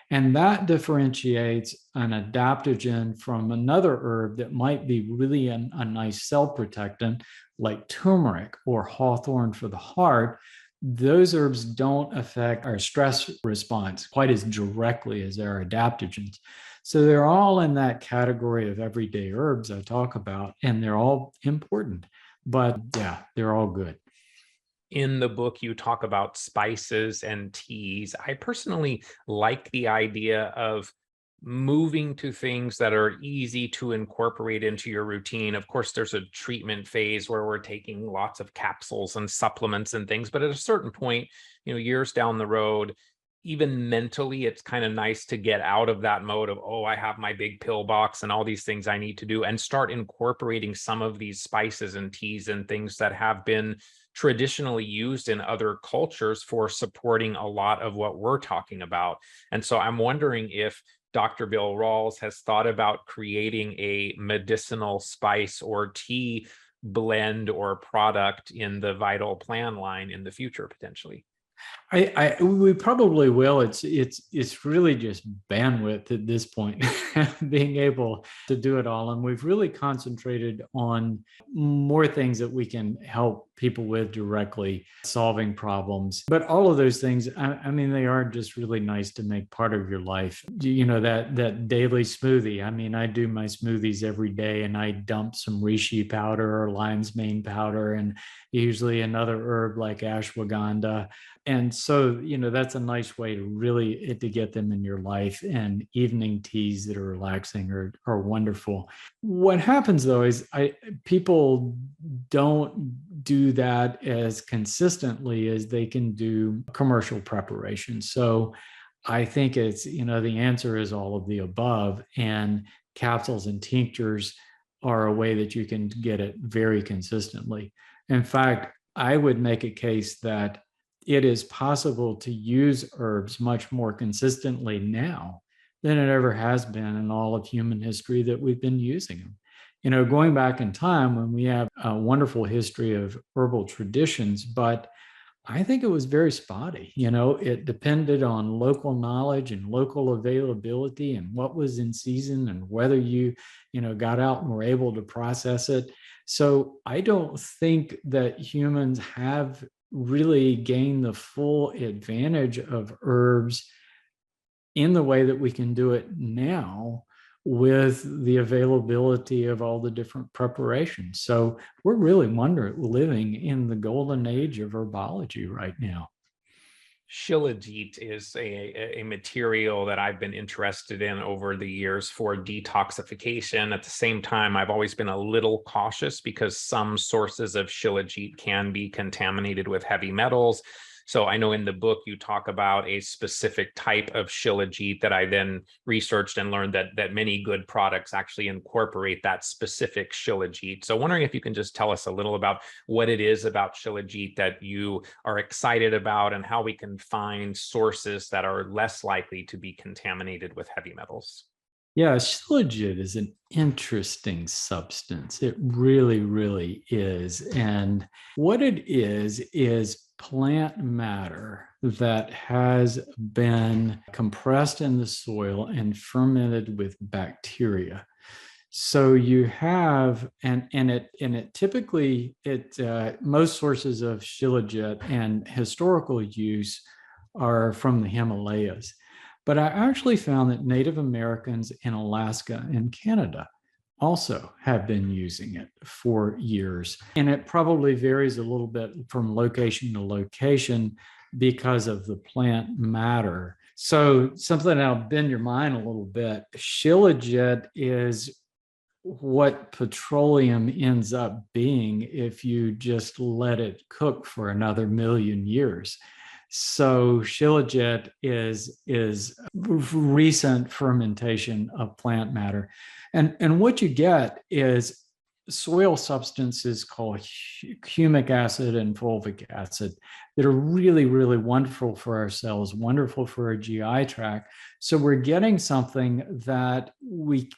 And that differentiates an adaptogen from another herb that might be really a nice cell protectant, like turmeric or hawthorn for the heart. Those herbs don't affect our stress response quite as directly as our adaptogens. So they're all in that category of everyday herbs I talk about, and they're all important. But yeah, they're all good. In the book, you talk about spices and teas. I personally like the idea of moving to things that are easy to incorporate into your routine. Of course, there's a treatment phase where we're taking lots of capsules and supplements and things, but at a certain point, years down the road, even mentally, it's kind of nice to get out of that mode of, oh, I have my big pill box and all these things I need to do, and start incorporating some of these spices and teas and things that have been traditionally used in other cultures for supporting a lot of what we're talking about. And so I'm wondering if Dr. Bill Rawls has thought about creating a medicinal spice or tea blend or product in the Vital Plan line in the future, potentially. We probably will. It's really just bandwidth at this point, being able to do it all. And we've really concentrated on more things that we can help people with directly, solving problems. But all of those things, I mean, they are just really nice to make part of your life. That daily smoothie. I mean, I do my smoothies every day, and I dump some reishi powder or lion's mane powder, and usually another herb like ashwagandha. And so, that's a nice way to get them in your life. And evening teas that are relaxing are wonderful. What happens though is people don't do that as consistently as they can do commercial preparation. So I think it's, the answer is all of the above, and capsules and tinctures are a way that you can get it very consistently. In fact, I would make a case that it is possible to use herbs much more consistently now than it ever has been in all of human history that we've been using them. Going back in time when we have a wonderful history of herbal traditions, but I think it was very spotty. It depended on local knowledge and local availability and what was in season and whether you got out and were able to process it. So I don't think that humans have really gained the full advantage of herbs in the way that we can do it now with the availability of all the different preparations. So we're really living in the golden age of herbology right now. Shilajit is a material that I've been interested in over the years for detoxification. At the same time, I've always been a little cautious because some sources of Shilajit can be contaminated with heavy metals. So I know in the book you talk about a specific type of Shilajit that I then researched and learned that many good products actually incorporate that specific Shilajit. So wondering if you can just tell us a little about what it is about Shilajit that you are excited about and how we can find sources that are less likely to be contaminated with heavy metals. Yeah, Shilajit is an interesting substance. It really, really is. And what it is plant matter that has been compressed in the soil and fermented with bacteria. So you have, and it typically, most sources of Shilajit and historical use are from the Himalayas. But I actually found that Native Americans in Alaska and Canada also have been using it for years. And it probably varies a little bit from location to location because of the plant matter. So something that'll bend your mind a little bit, Shilajit is what petroleum ends up being if you just let it cook for another million years. So Shilajit is recent fermentation of plant matter. And what you get is soil substances called humic acid and fulvic acid that are really, really wonderful for our cells, wonderful for our GI tract. So we're getting something that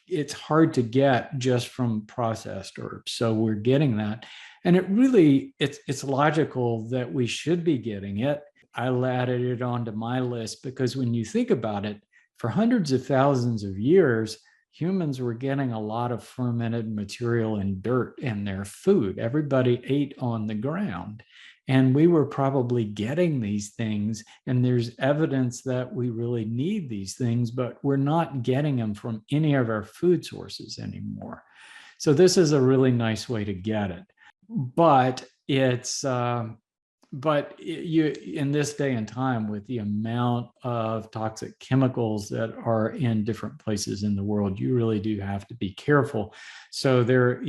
it's hard to get just from processed herbs. So we're getting that. And it's logical that we should be getting it. I added it onto my list because when you think about it, for hundreds of thousands of years, humans were getting a lot of fermented material and dirt in their food. Everybody ate on the ground, and we were probably getting these things. And there's evidence that we really need these things, but we're not getting them from any of our food sources anymore. So this is a really nice way to get it. But but you, in this day and time, with the amount of toxic chemicals that are in different places in the world, you really do have to be careful. So there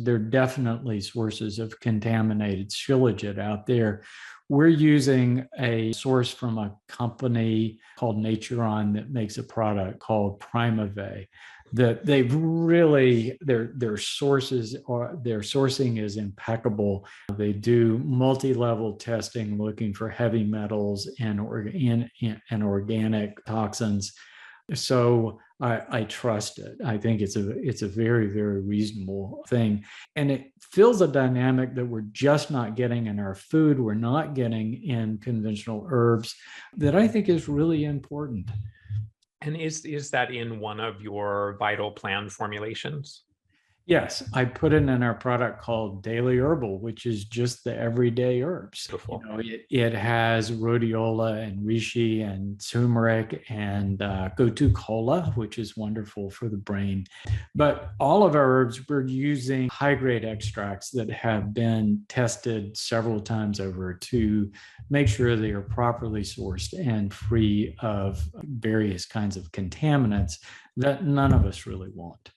are definitely sources of contaminated Shilajit out there. We're using a source from a company called Naturon that makes a product called Primavay, that they've really, their sources or their sourcing is impeccable. They do multi-level testing looking for heavy metals and organic toxins. So I trust it. I think it's a very, very reasonable thing. And it fills a dynamic that we're just not getting in our food, we're not getting in conventional herbs, that I think is really important. And is that in one of your Vital Plan formulations? Yes, I put it in our product called Daily Herbal, which is just the everyday herbs. Beautiful. It has rhodiola and reishi and turmeric and gotu kola, which is wonderful for the brain. But all of our herbs, we're using high-grade extracts that have been tested several times over to make sure they are properly sourced and free of various kinds of contaminants that none of us really want.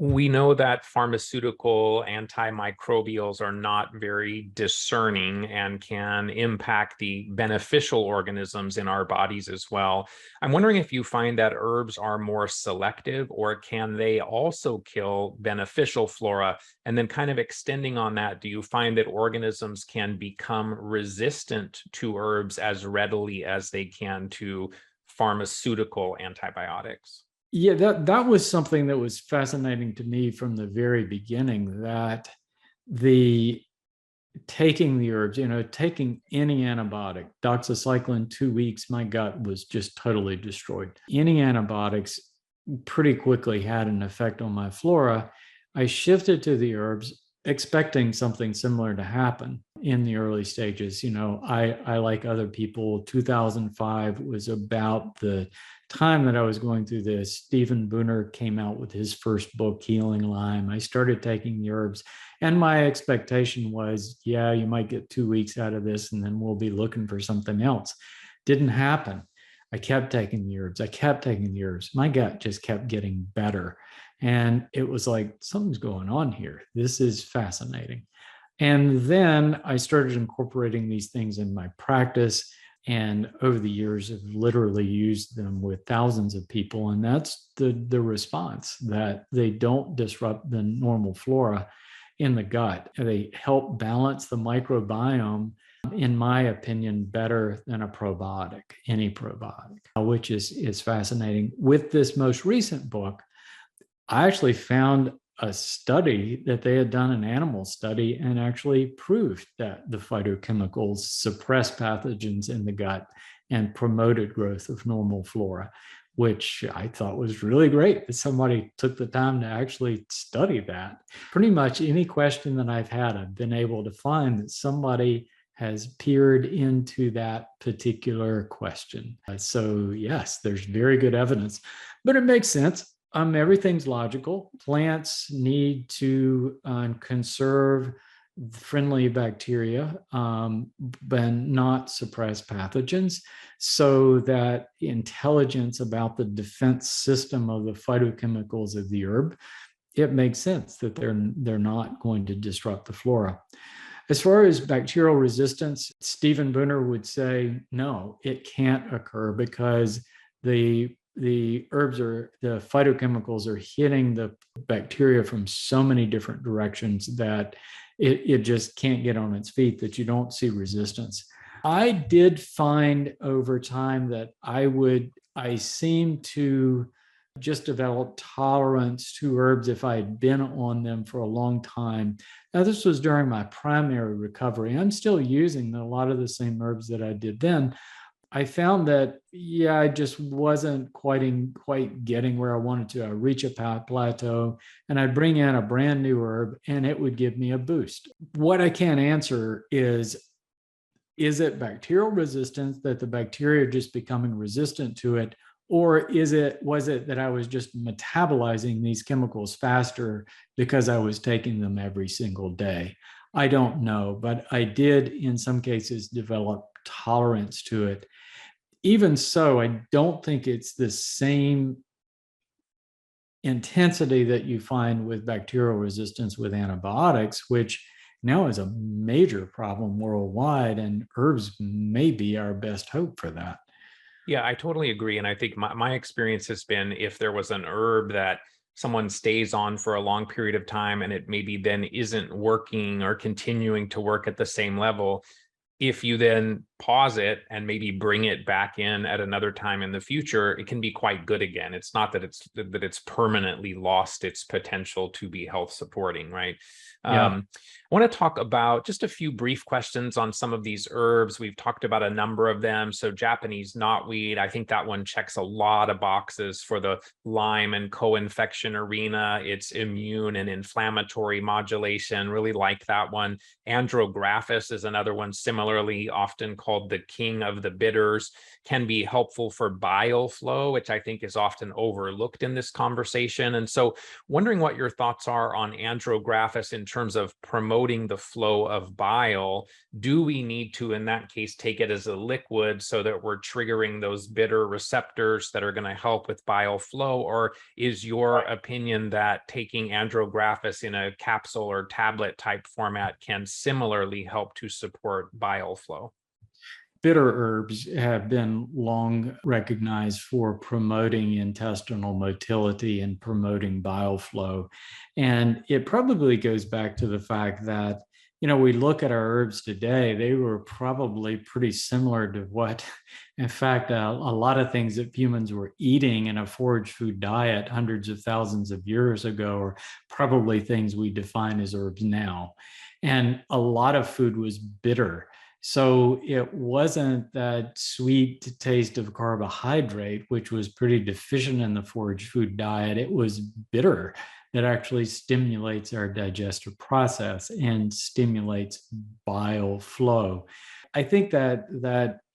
We know that pharmaceutical antimicrobials are not very discerning and can impact the beneficial organisms in our bodies as well. I'm wondering if you find that herbs are more selective, or can they also kill beneficial flora? And then kind of extending on that, do you find that organisms can become resistant to herbs as readily as they can to pharmaceutical antibiotics? Yeah, that was something that was fascinating to me from the very beginning, that the taking the herbs, taking any antibiotic, doxycycline, 2 weeks, my gut was just totally destroyed. Any antibiotics pretty quickly had an effect on my flora. I shifted to the herbs expecting something similar to happen in the early stages. I like other people, 2005 was about the time that I was going through this. Stephen Booner came out with his first book, Healing Lyme. I started taking the herbs, and my expectation was, yeah, you might get 2 weeks out of this and then we'll be looking for something else. Didn't happen. I kept taking the herbs. I kept taking the herbs. My gut just kept getting better. And it was like, something's going on here. This is fascinating. And then I started incorporating these things in my practice. And over the years, I've literally used them with thousands of people. And that's the response, that they don't disrupt the normal flora in the gut. They help balance the microbiome, in my opinion, better than a probiotic, any probiotic, which is fascinating. With this most recent book, I actually found a study that they had done, an animal study, and actually proved that the phytochemicals suppress pathogens in the gut and promoted growth of normal flora, which I thought was really great that somebody took the time to actually study that. Pretty much any question that I've had, I've been able to find that somebody has peered into that particular question. So yes, there's very good evidence, but it makes sense. Everything's logical. Plants need to conserve friendly bacteria, but not suppress pathogens, so that intelligence about the defense system of the phytochemicals of the herb, it makes sense that they're not going to disrupt the flora. As far as bacterial resistance, Stephen Booner would say, no, it can't occur, because the herbs the phytochemicals are hitting the bacteria from so many different directions that it just can't get on its feet, that you don't see resistance. I did find over time that I seem to just develop tolerance to herbs if I had been on them for a long time. Now, this was during my primary recovery. I'm still using a lot of the same herbs that I did then. I found that, I just wasn't quite getting where I wanted to. I reach a plateau and I'd bring in a brand new herb and it would give me a boost. What I can't answer is it bacterial resistance, that the bacteria are just becoming resistant to it? Or was it that I was just metabolizing these chemicals faster because I was taking them every single day? I don't know, but I did in some cases develop tolerance to it. Even so, I don't think it's the same intensity that you find with bacterial resistance with antibiotics, which now is a major problem worldwide, and herbs may be our best hope for that. Yeah, I totally agree. And I think my experience has been if there was an herb that someone stays on for a long period of time and it maybe then isn't working or continuing to work at the same level, if you then pause it and maybe bring it back in at another time in the future, it can be quite good again. It's not that it's permanently lost its potential to be health supporting, right? Yeah. I want to talk about just a few brief questions on some of these herbs. We've talked about a number of them. So Japanese knotweed, I think that one checks a lot of boxes for the Lyme and co-infection arena. It's immune and inflammatory modulation. Really like that one. Andrographis is another one, similarly often called the king of the bitters, can be helpful for bile flow, which I think is often overlooked in this conversation. And so wondering what your thoughts are on Andrographis in terms of promoting the flow of bile. Do we need to, in that case, take it as a liquid so that we're triggering those bitter receptors that are going to help with bile flow? Or is your opinion that taking Andrographis in a capsule or tablet type format can similarly help to support bile flow? Bitter herbs have been long recognized for promoting intestinal motility and promoting bile flow. And it probably goes back to the fact that, we look at our herbs today, they were probably pretty similar to what, in fact, a lot of things that humans were eating in a forage food diet hundreds of thousands of years ago are probably things we define as herbs now. And a lot of food was bitter. So it wasn't that sweet taste of carbohydrate, which was pretty deficient in the forage food diet. It was bitter that actually stimulates our digestive process and stimulates bile flow. I think that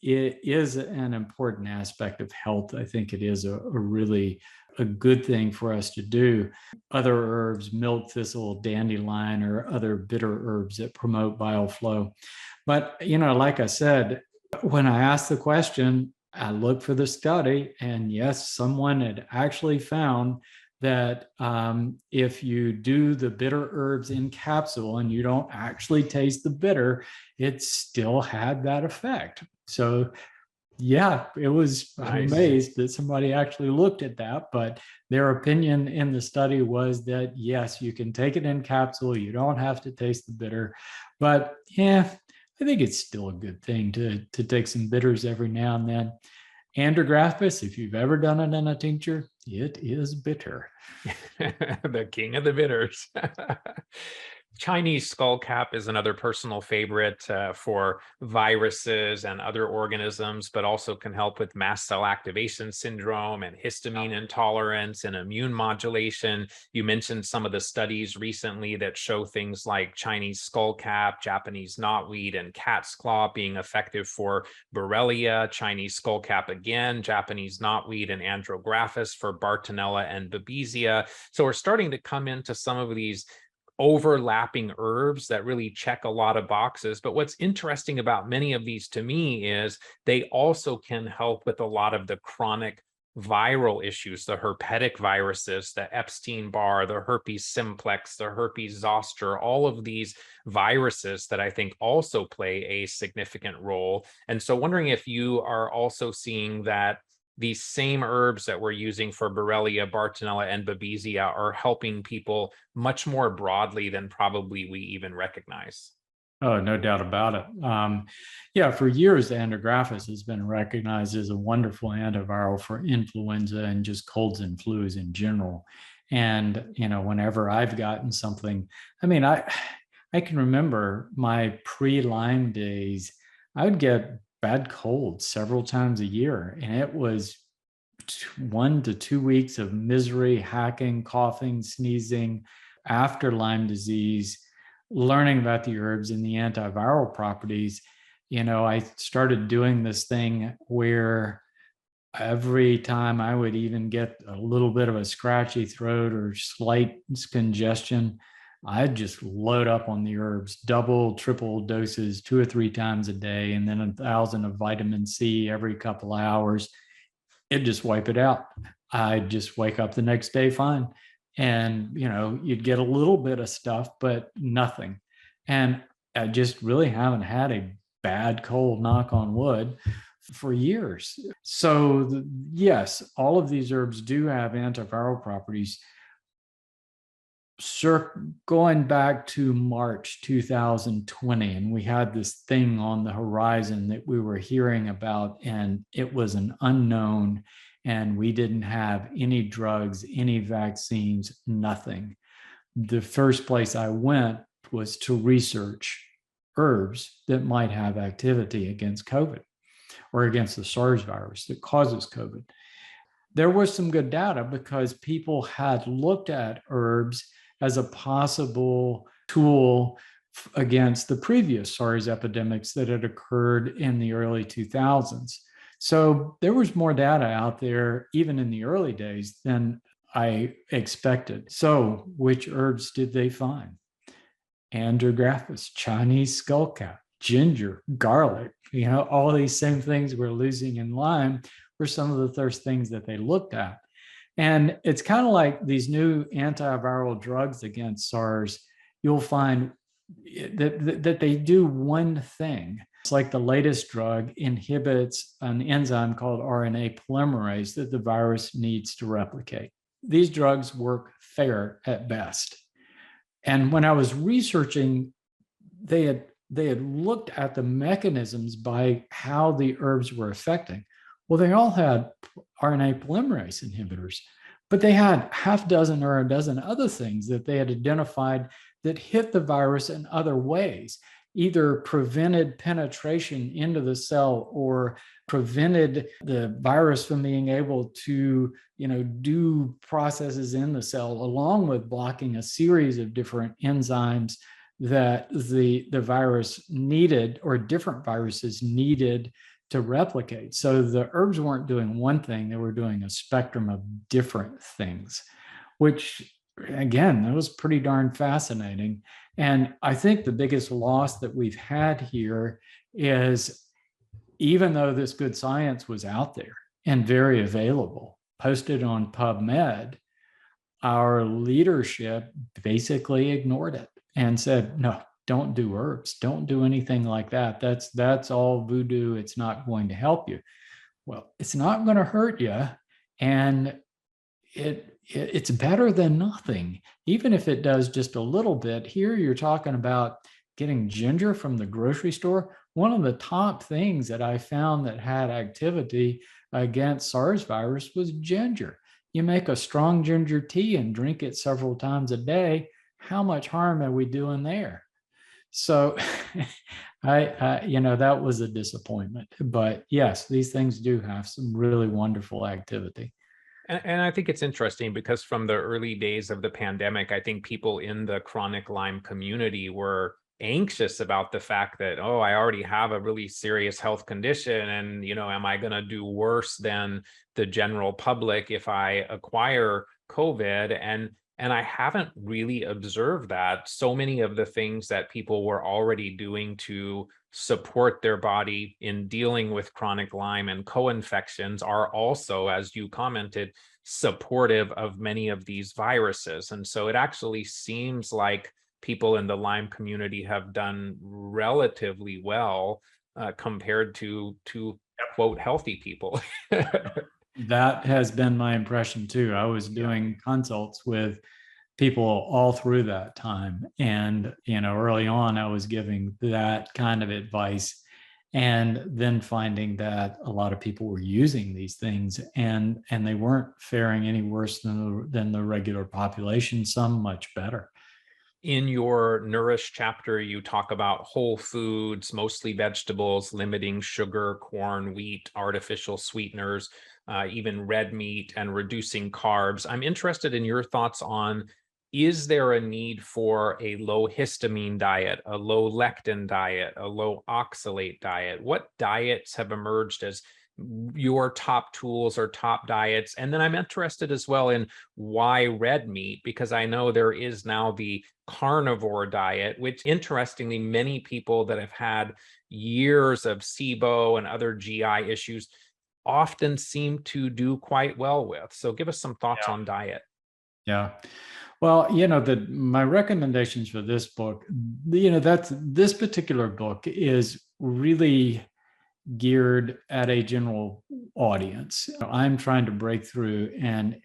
it is an important aspect of health. I think it is a really a good thing for us to do. Other herbs, milk thistle, dandelion, or other bitter herbs that promote bile flow. But, like I said, when I asked the question, I looked for the study, and yes, someone had actually found that if you do the bitter herbs in capsule and you don't actually taste the bitter, it still had that effect. So yeah, it was, I'm amazed that somebody actually looked at that, but their opinion in the study was that yes, you can take it in capsule, you don't have to taste the bitter. But yeah, I think it's still a good thing to take some bitters every now and then. Andrographis, if you've ever done it in a tincture, it is bitter. The king of the bitters. Chinese skullcap is another personal favorite for viruses and other organisms, but also can help with mast cell activation syndrome and histamine intolerance and immune modulation. You mentioned some of the studies recently that show things like Chinese skullcap, Japanese knotweed, and cat's claw being effective for Borrelia, Chinese skullcap again, Japanese knotweed, and Andrographis for Bartonella and Babesia. So we're starting to come into some of these overlapping herbs that really check a lot of boxes. But what's interesting about many of these to me is they also can help with a lot of the chronic viral issues, the herpetic viruses, the Epstein-Barr, the herpes simplex, the herpes zoster, all of these viruses that I think also play a significant role. And so wondering if you are also seeing that these same herbs that we're using for Borrelia, Bartonella, and Babesia are helping people much more broadly than probably we even recognize. Oh, no doubt about it. Yeah, for years, Andrographis has been recognized as a wonderful antiviral for influenza and just colds and flus in general. And, whenever I've gotten something, I can remember my pre-Lyme days, I would get bad colds several times a year. And it was 1 to 2 weeks of misery, hacking, coughing, sneezing after Lyme disease, learning about the herbs and the antiviral properties. I started doing this thing where every time I would even get a little bit of a scratchy throat or slight congestion, I'd just load up on the herbs, double, triple doses 2 or 3 times a day, and then 1,000 of vitamin C every couple of hours. It'd just wipe it out. I'd just wake up the next day fine. And, you'd get a little bit of stuff, but nothing. And I just really haven't had a bad cold, knock on wood, for years. So yes, all of these herbs do have antiviral properties. Going back to March 2020, and we had this thing on the horizon that we were hearing about, and it was an unknown, and we didn't have any drugs, any vaccines, nothing. The first place I went was to research herbs that might have activity against COVID or against the SARS virus that causes COVID. There was some good data because people had looked at herbs as a possible tool against the previous SARS epidemics that had occurred in the early 2000s. So there was more data out there, even in the early days, than I expected. So which herbs did they find? Andrographis, Chinese skullcap, ginger, garlic, all these same things we're losing in Lyme were some of the first things that they looked at. And it's kind of like these new antiviral drugs against SARS. You'll find that they do one thing. It's like the latest drug inhibits an enzyme called RNA polymerase that the virus needs to replicate. These drugs work fair at best. And when I was researching, they had looked at the mechanisms by how the herbs were affecting. Well, they all had RNA polymerase inhibitors, but they had half dozen or a dozen other things that they had identified that hit the virus in other ways, either prevented penetration into the cell or prevented the virus from being able to, do processes in the cell, along with blocking a series of different enzymes that the virus needed, or different viruses needed, to replicate. So the herbs weren't doing one thing, they were doing a spectrum of different things, which, again, that was pretty darn fascinating. And I think the biggest loss that we've had here is, even though this good science was out there and very available, posted on PubMed, our leadership basically ignored it and said, no, don't do herbs. Don't do anything like that. That's all voodoo. It's not going to help you. Well, it's not going to hurt you. And it's better than nothing, even if it does just a little bit. Here you're talking about getting ginger from the grocery store. One of the top things that I found that had activity against SARS virus was ginger. You make a strong ginger tea and drink it several times a day. How much harm are we doing there? So that was a disappointment. But yes, these things do have some really wonderful activity. And I think it's interesting because from the early days of the pandemic, I think people in the chronic Lyme community were anxious about the fact that, oh, I already have a really serious health condition, and, am I going to do worse than the general public if I acquire COVID? And I haven't really observed that. So many of the things that people were already doing to support their body in dealing with chronic Lyme and co-infections are also, as you commented, supportive of many of these viruses. And so it actually seems like people in the Lyme community have done relatively well compared to quote, healthy people. That has been my impression too. I was doing consults with people all through that time. And, early on, I was giving that kind of advice, and then finding that a lot of people were using these things and they weren't faring any worse than the regular population, some much better. In your Nourish chapter, you talk about whole foods, mostly vegetables, limiting sugar, corn, wheat, artificial sweeteners, even red meat, and reducing carbs. I'm interested in your thoughts on, is there a need for a low histamine diet, a low lectin diet, a low oxalate diet? What diets have emerged as your top tools or top diets. And then I'm interested as well in why red meat, because I know there is now the carnivore diet, which interestingly, many people that have had years of SIBO and other GI issues often seem to do quite well with. So give us some thoughts on diet. Yeah. Well, my recommendations for this book, this particular book is really geared at a general audience. I'm trying to break through and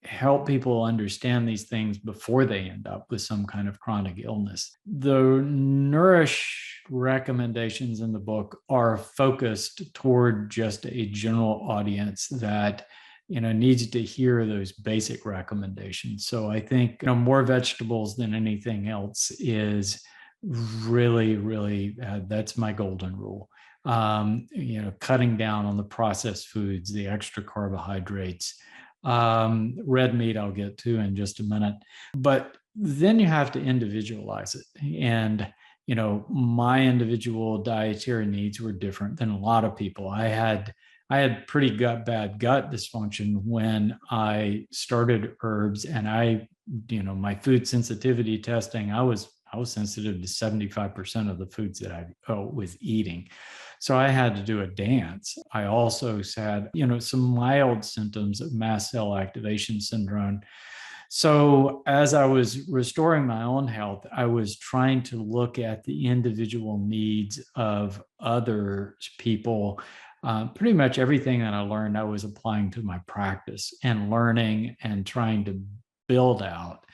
help people understand these things before they end up with some kind of chronic illness. The nourish recommendations in the book are focused toward just a general audience that needs to hear those basic recommendations. So I think more vegetables than anything else is really, really that's my golden rule. Cutting down on the processed foods, the extra carbohydrates, red meat I'll get to in just a minute. But then you have to individualize it. And my individual dietary needs were different than a lot of people. I had pretty bad gut dysfunction when I started herbs, and my food sensitivity testing, I was sensitive to 75% of the foods that I was eating. So I had to do a dance. I also had, some mild symptoms of mast cell activation syndrome. So as I was restoring my own health, I was trying to look at the individual needs of other people. Pretty much everything that I learned, I was applying to my practice and learning and trying to build out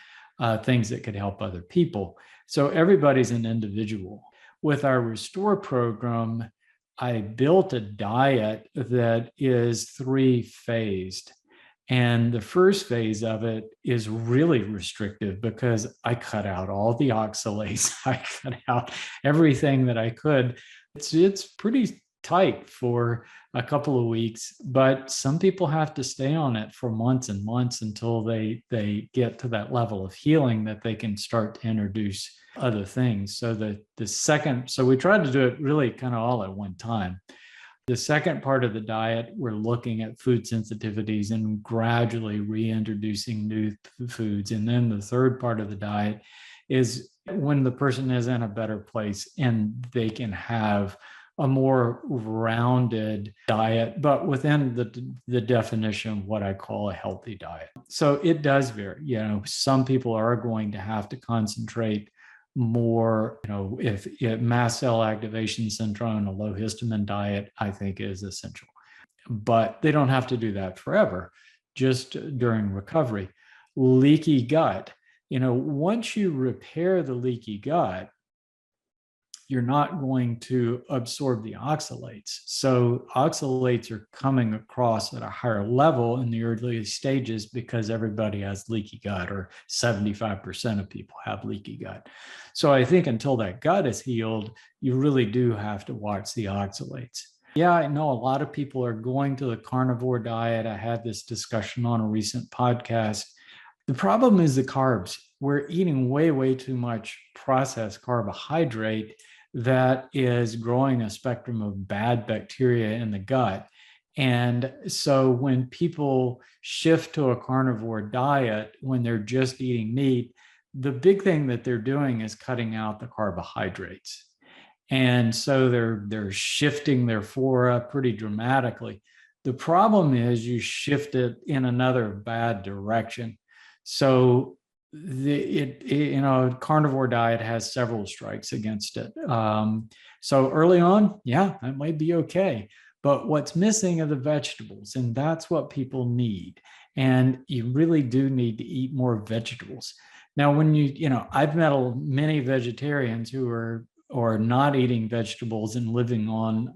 things that could help other people. So everybody's an individual. With our Restore program, I built a diet that is 3-phased. And the first phase of it is really restrictive because I cut out all the oxalates. I cut out everything that I could. It's pretty tight for a couple of weeks, but some people have to stay on it for months and months until they get to that level of healing that they can start to introduce other things. So we tried to do it really kind of all at one time. The second part of the diet, we're looking at food sensitivities and gradually reintroducing new foods. And then the third part of the diet is when the person is in a better place and they can have a more rounded diet, but within the definition of what I call a healthy diet. So it does vary. Some people are going to have to concentrate more, if mast cell activation syndrome, a low histamine diet, I think is essential. But they don't have to do that forever, just during recovery. Leaky gut, once you repair the leaky gut, you're not going to absorb the oxalates. So oxalates are coming across at a higher level in the early stages because everybody has leaky gut, or 75% of people have leaky gut. So I think until that gut is healed, you really do have to watch the oxalates. Yeah, I know a lot of people are going to the carnivore diet. I had this discussion on a recent podcast. The problem is the carbs. We're eating way, way too much processed carbohydrate that is growing a spectrum of bad bacteria in the gut. And so when people shift to a carnivore diet, when they're just eating meat, the big thing that they're doing is cutting out the carbohydrates. And so they're shifting their flora pretty dramatically. The problem is you shift it in another bad direction. So carnivore diet has several strikes against it. So early on, yeah, that might be okay. But what's missing are the vegetables, and that's what people need. And you really do need to eat more vegetables. Now, when I've met many vegetarians who are not eating vegetables and living on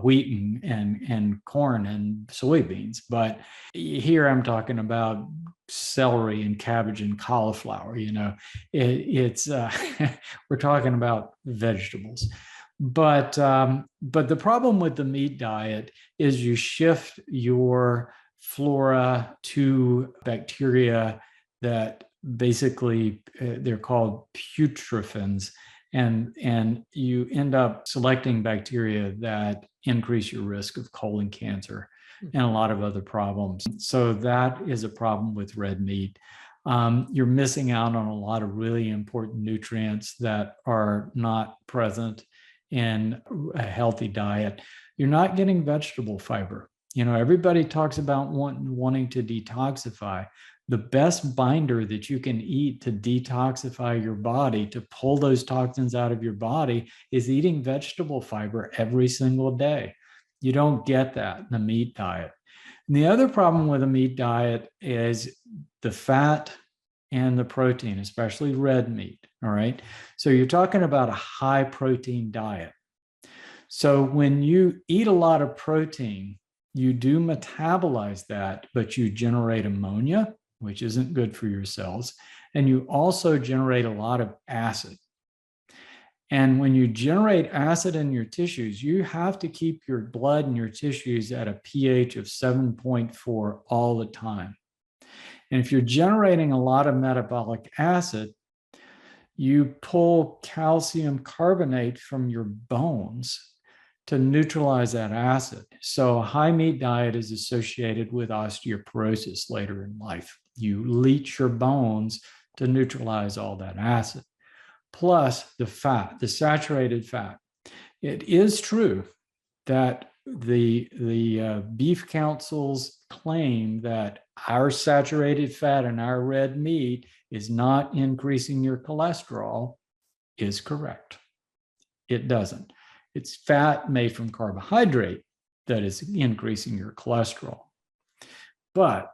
wheat and corn and soybeans. But here I'm talking about celery and cabbage and cauliflower. It's we're talking about vegetables. But the problem with the meat diet is you shift your flora to bacteria that basically they're called putrephins. and you end up selecting bacteria that increase your risk of colon cancer and a lot of other problems. So that is a problem with red meat. You're missing out on a lot of really important nutrients that are not present in a healthy diet. You're not getting vegetable fiber. Everybody talks about wanting to detoxify. The best binder that you can eat to detoxify your body, to pull those toxins out of your body, is eating vegetable fiber every single day. You don't get that in the meat diet. And the other problem with a meat diet is the fat and the protein, especially red meat. All right. So you're talking about a high protein diet. So when you eat a lot of protein, you do metabolize that, but you generate ammonia, which isn't good for your cells. And you also generate a lot of acid. And when you generate acid in your tissues, you have to keep your blood and your tissues at a pH of 7.4 all the time. And if you're generating a lot of metabolic acid, you pull calcium carbonate from your bones to neutralize that acid. So a high meat diet is associated with osteoporosis later in life. You leach your bones to neutralize all that acid. Plus the fat, the saturated fat. It is true that the beef councils claim that our saturated fat in our red meat is not increasing your cholesterol is correct. It doesn't. It's fat made from carbohydrate that is increasing your cholesterol. But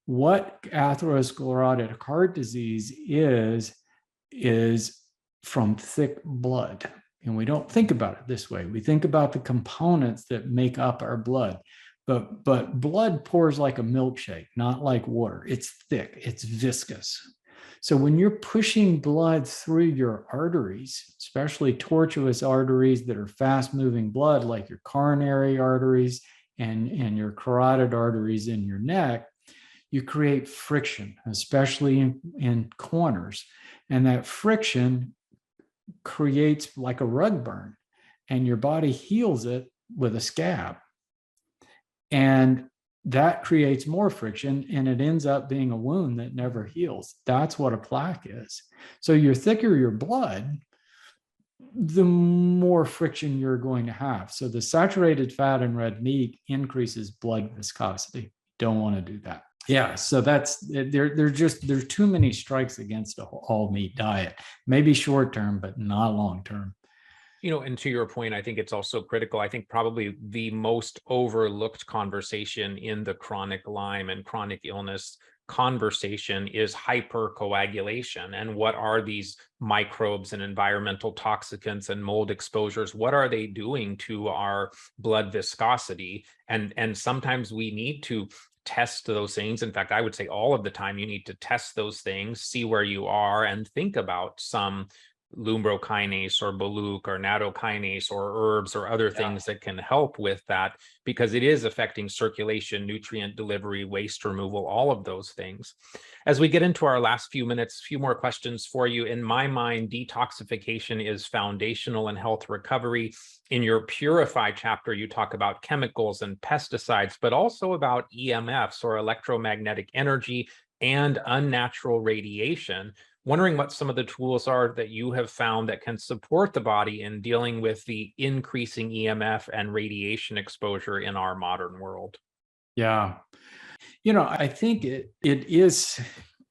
what atherosclerotic heart disease is from thick blood. And we don't think about it this way. We think about the components that make up our blood. But blood pours like a milkshake, not like water. It's thick, it's viscous. So when you're pushing blood through your arteries, especially tortuous arteries that are fast-moving blood, like your coronary arteries and your carotid arteries in your neck, you create friction, especially in corners. And that friction creates like a rug burn, and your body heals it with a scab. And that creates more friction, and it ends up being a wound that never heals. That's what a plaque is. So the thicker your blood, the more friction you're going to have. So the saturated fat in red meat increases blood viscosity. Don't want to do that. Yeah, so that's there's too many strikes against an all meat diet. Maybe short term, but not long term. And to your point, I think it's also critical. I think probably the most overlooked conversation in the chronic Lyme and chronic illness conversation is hypercoagulation. And what are these microbes and environmental toxicants and mold exposures? What are they doing to our blood viscosity? And sometimes we need to test those things. In fact, I would say all of the time you need to test those things, see where you are, and think about some lumbrokinase or baluch or nattokinase or herbs or other things that can help with that, because it is affecting circulation, nutrient delivery, waste removal, all of those things. As we get into our last few minutes, a few more questions for you. In my mind, detoxification is foundational in health recovery. In your Purify chapter, you talk about chemicals and pesticides, but also about EMFs or electromagnetic energy and unnatural radiation. Wondering what some of the tools are that you have found that can support the body in dealing with the increasing EMF and radiation exposure in our modern world. Yeah. I think it is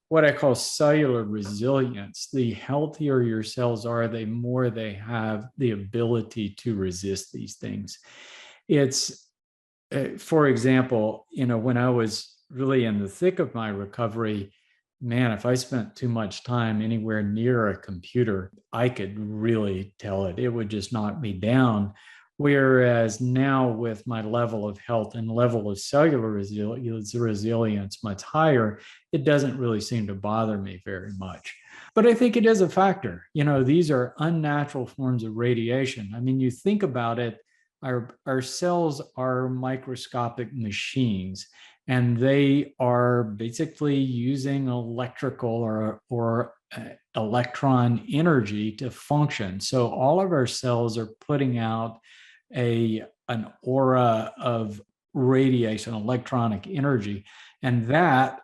what I call cellular resilience. The healthier your cells are, the more they have the ability to resist these things. It's, for example, when I was really in the thick of my recovery, man, if I spent too much time anywhere near a computer, I could really tell it. It would just knock me down. Whereas now with my level of health and level of cellular resilience much higher, it doesn't really seem to bother me very much. But I think it is a factor. These are unnatural forms of radiation. I mean, you think about it, our cells are microscopic machines, and they are basically using electrical or electron energy to function. So all of our cells are putting out an aura of radiation, electronic energy. And that,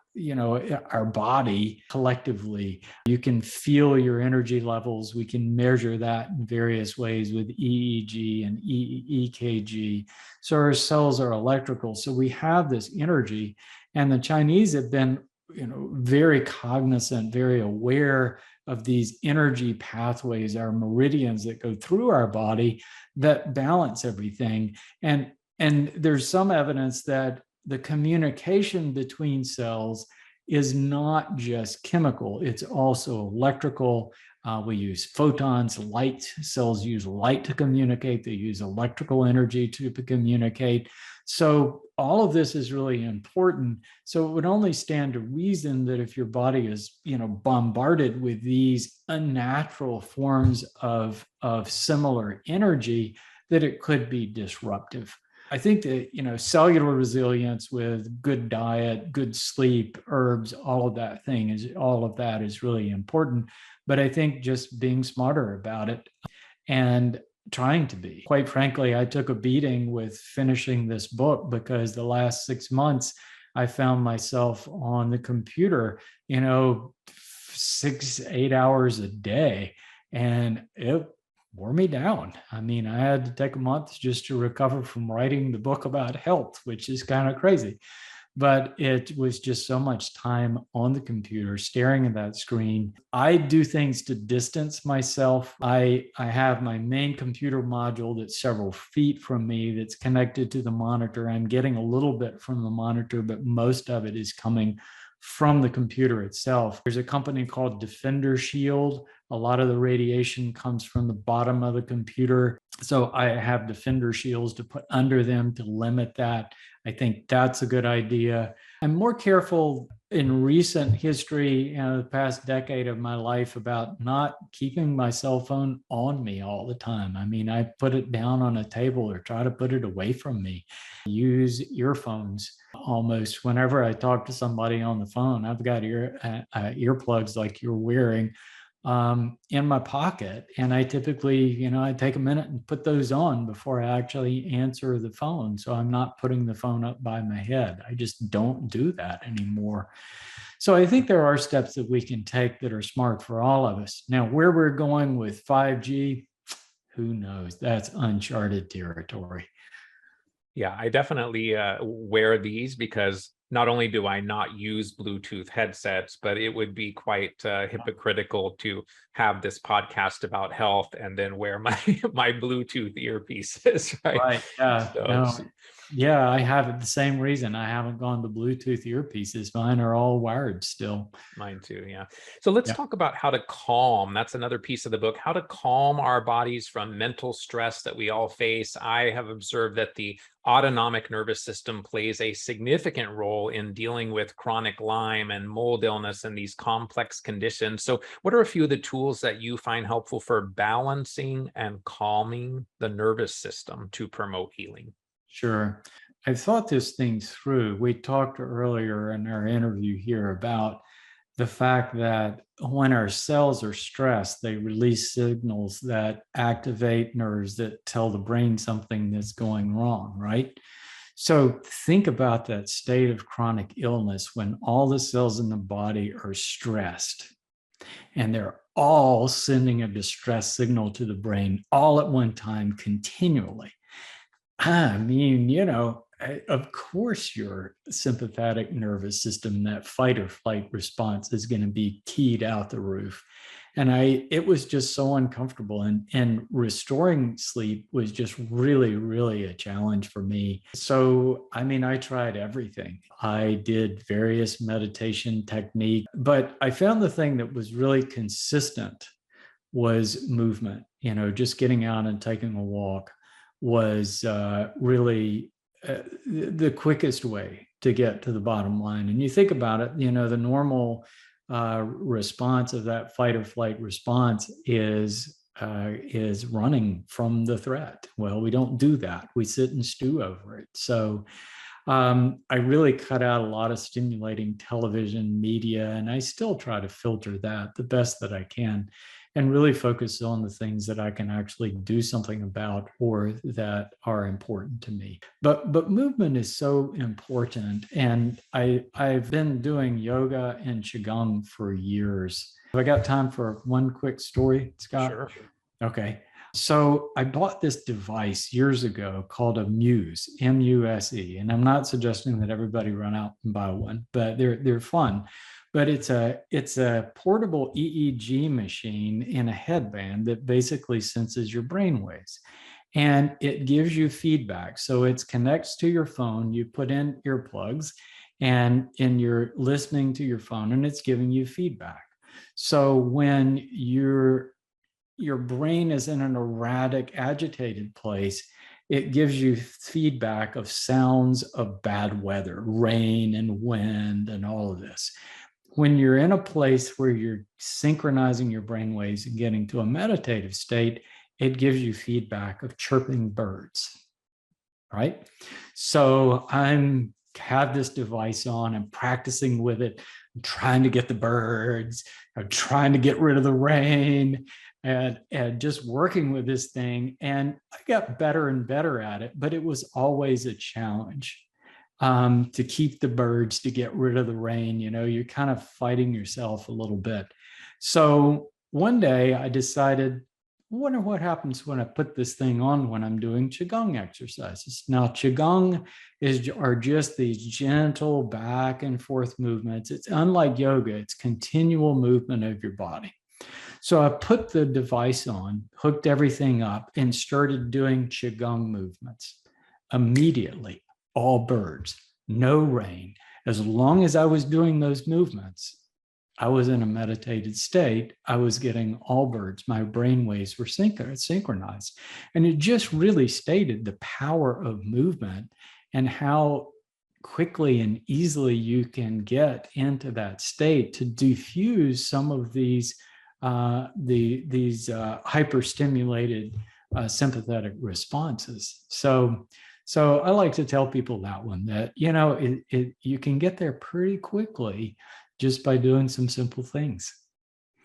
our body collectively, you can feel your energy levels. We can measure that in various ways with EEG and EKG. So our cells are electrical. So we have this energy. And the Chinese have been, very cognizant, very aware of these energy pathways, our meridians that go through our body that balance everything. And there's some evidence that the communication between cells is not just chemical, it's also electrical. We use photons, light. Cells use light to communicate. They use electrical energy to communicate. So all of this is really important. So it would only stand to reason that if your body is, bombarded with these unnatural forms of similar energy, that it could be disruptive. I think that, cellular resilience with good diet, good sleep, herbs, all of that is really important. But I think just being smarter about it and trying to be. Quite frankly, I took a beating with finishing this book because the last 6 months I found myself on the computer, 6-8 hours a day, and it wore me down. I mean, I had to take a month just to recover from writing the book about health, which is kind of crazy. But it was just so much time on the computer, staring at that screen. I do things to distance myself. I have my main computer module that's several feet from me that's connected to the monitor. I'm getting a little bit from the monitor, but most of it is coming from the computer itself. There's a company called Defender Shield. A lot of the radiation comes from the bottom of the computer. So I have Defender Shields to put under them to limit that. I think that's a good idea. I'm more careful in recent history, the past decade of my life, about not keeping my cell phone on me all the time. I mean, I put it down on a table or try to put it away from me. Use earphones almost whenever I talk to somebody on the phone. I've got earplugs like you're wearing in my pocket. And I typically, I take a minute and put those on before I actually answer the phone. So I'm not putting the phone up by my head. I just don't do that anymore. So I think there are steps that we can take that are smart for all of us. Now, where we're going with 5G, who knows? That's uncharted territory. Yeah, I definitely wear these because not only do I not use Bluetooth headsets, but it would be quite hypocritical to have this podcast about health and then wear my Bluetooth earpieces, right? Right. Yeah. So, no. Yeah, I have it the same reason. I haven't gone to Bluetooth earpieces. Mine are all wired still. Mine too, yeah. So let's talk about how to calm. That's another piece of the book, how to calm our bodies from mental stress that we all face. I have observed that the autonomic nervous system plays a significant role in dealing with chronic Lyme and mold illness and these complex conditions. So what are a few of the tools that you find helpful for balancing and calming the nervous system to promote healing? Sure. I've thought this thing through. We talked earlier in our interview here about the fact that when our cells are stressed, they release signals that activate nerves that tell the brain something that's going wrong, right? So think about that state of chronic illness when all the cells in the body are stressed and they're all sending a distress signal to the brain all at one time continually. I mean, of course, your sympathetic nervous system, that fight or flight response, is going to be keyed out the roof. And it was just so uncomfortable. And restoring sleep was just really, really a challenge for me. So, I mean, I tried everything. I did various meditation techniques, but I found the thing that was really consistent was movement. Just getting out and taking a walk was really the quickest way to get to the bottom line. And you think about it, the normal response of that fight or flight response is running from the threat. Well, we don't do that. We sit and stew over it. So I really cut out a lot of stimulating television media, and I still try to filter that the best that I can and really focus on the things that I can actually do something about or that are important to me. But movement is so important. And I've been doing yoga and Qigong for years. Have I got time for one quick story, Scott? Sure. Okay. So I bought this device years ago called a Muse, M-U-S-E, and I'm not suggesting that everybody run out and buy one, but they're fun. But it's a portable EEG machine in a headband that basically senses your brain waves, and it gives you feedback. So it connects to your phone. You put in earplugs, and you're listening to your phone, and it's giving you feedback. So when your brain is in an erratic, agitated place, it gives you feedback of sounds of bad weather, rain and wind and all of this. When you're in a place where you're synchronizing your brain waves and getting to a meditative state, it gives you feedback of chirping birds, right? So I'm have this device on, I'm practicing with it, I'm trying to get the birds, I'm trying to get rid of the rain, and just working with this thing. And I got better and better at it, but it was always a challenge to keep the birds, to get rid of the rain. You know, you're kind of fighting yourself a little bit. So one day I decided, I wonder what happens when I put this thing on when I'm doing Qigong exercises. Now, Qigong are just these gentle back and forth movements. It's unlike yoga, it's continual movement of your body. So I put the device on, hooked everything up, and started doing Qigong movements. Immediately, all birds, no rain. As long as I was doing those movements, I was in a meditated state. I was getting all birds. My brain waves were synchronized. And it just really stated the power of movement and how quickly and easily you can get into that state to diffuse some of these hyperstimulated sympathetic responses. So I like to tell people that one, that, you know, you can get there pretty quickly just by doing some simple things.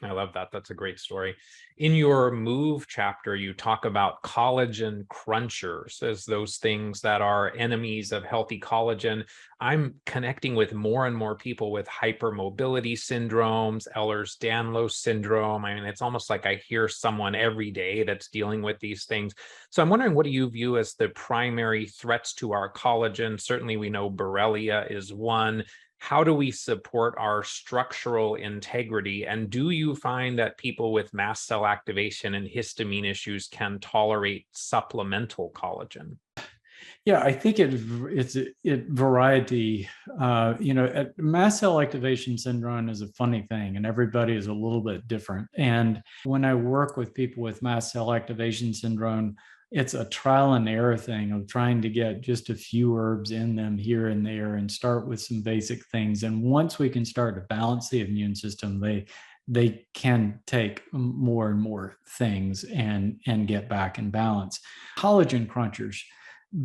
I love that. That's a great story. In your Move chapter, you talk about collagen crunchers as those things that are enemies of healthy collagen. I'm connecting with more and more people with hypermobility syndromes, Ehlers-Danlos syndrome. I mean, it's almost like I hear someone every day that's dealing with these things. So I'm wondering, what do you view as the primary threats to our collagen? Certainly, we know Borrelia is one. How do we support our structural integrity? And do you find that people with mast cell activation and histamine issues can tolerate supplemental collagen? Yeah, I think it's variety. Mast cell activation syndrome is a funny thing, and everybody is a little bit different. And when I work with people with mast cell activation syndrome, it's a trial and error thing of trying to get just a few herbs in them here and there and start with some basic things. And once we can start to balance the immune system, they can take more and more things and get back in balance. Collagen crunchers.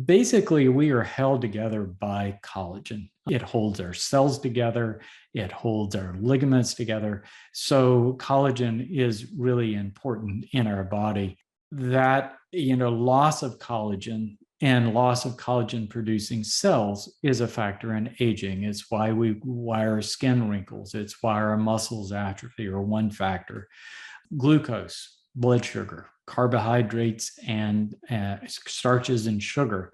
Basically, we are held together by collagen. It holds our cells together. It holds our ligaments together. So collagen is really important in our body. That, loss of collagen and loss of collagen producing cells is a factor in aging. It's why our skin wrinkles. It's why our muscles atrophy, or one factor. Glucose, blood sugar, carbohydrates, and starches and sugar.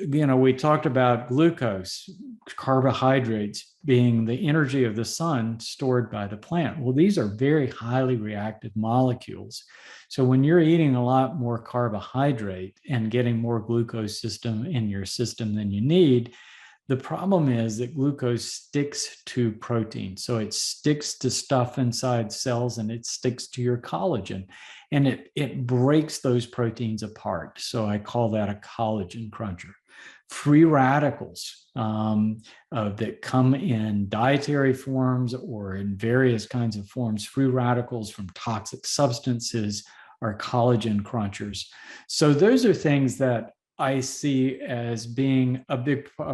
We talked about glucose, carbohydrates being the energy of the sun stored by the plant. Well, these are very highly reactive molecules. So when you're eating a lot more carbohydrate and getting more glucose in your system than you need, the problem is that glucose sticks to protein. So it sticks to stuff inside cells, and it sticks to your collagen, and it breaks those proteins apart. So I call that a collagen cruncher. Free radicals that come in dietary forms or in various kinds of forms, free radicals from toxic substances, are collagen crunchers. So those are things that I see as being a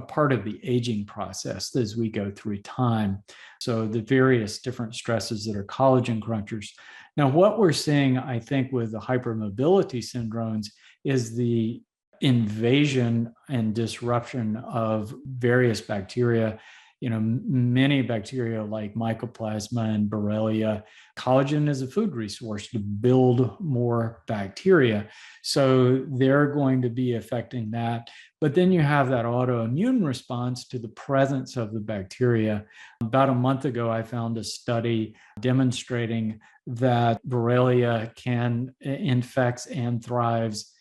part of the aging process as we go through time. So the various different stresses that are collagen crunchers. Now, what we're seeing, I think, with the hypermobility syndromes is the invasion and disruption of various bacteria. Many bacteria like Mycoplasma and Borrelia. Collagen is a food resource to build more bacteria. So they're going to be affecting that. But then you have that autoimmune response to the presence of the bacteria. About a month ago, I found a study demonstrating that Borrelia infects and thrives,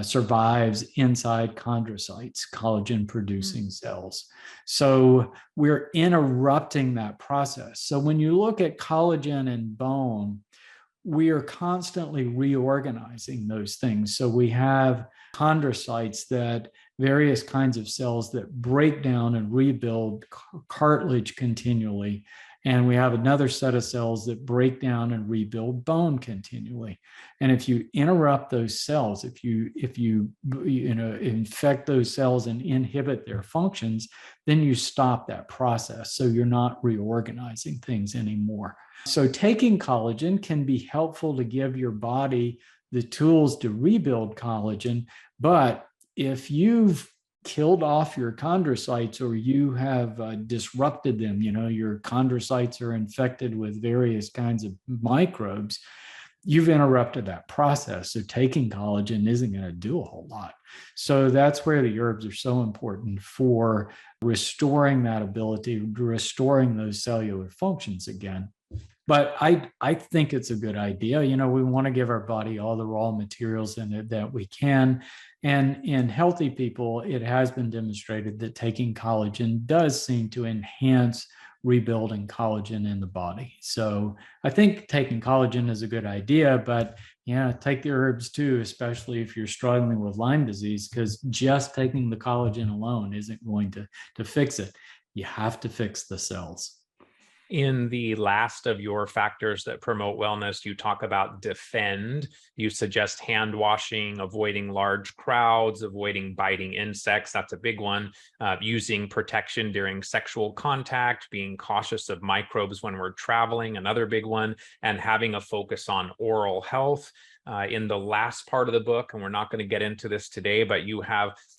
survives inside chondrocytes, collagen producing cells. So we're interrupting that process. So when you look at collagen and bone, we are constantly reorganizing those things. So we have chondrocytes, that various kinds of cells that break down and rebuild cartilage continually. And we have another set of cells that break down and rebuild bone continually. And if you interrupt those cells, if you infect those cells and inhibit their functions, then you stop that process. So you're not reorganizing things anymore. So taking collagen can be helpful to give your body the tools to rebuild collagen. But if you've killed off your chondrocytes, or you have disrupted them, your chondrocytes are infected with various kinds of microbes, you've interrupted that process. So taking collagen isn't going to do a whole lot. So that's where the herbs are so important for restoring that ability, restoring those cellular functions again. But I think it's a good idea. We want to give our body all the raw materials in it that we can. And in healthy people, it has been demonstrated that taking collagen does seem to enhance rebuilding collagen in the body. So I think taking collagen is a good idea, but take the herbs too, especially if you're struggling with Lyme disease, because just taking the collagen alone isn't going to fix it. You have to fix the cells. In the last of your factors that promote wellness, you talk about defend. You suggest hand washing, avoiding large crowds, avoiding biting insects. That's a big one. Using protection during sexual contact, being cautious of microbes when we're traveling, another big one, and having a focus on oral health. In the last part of the book, and we're not going to get into this today, but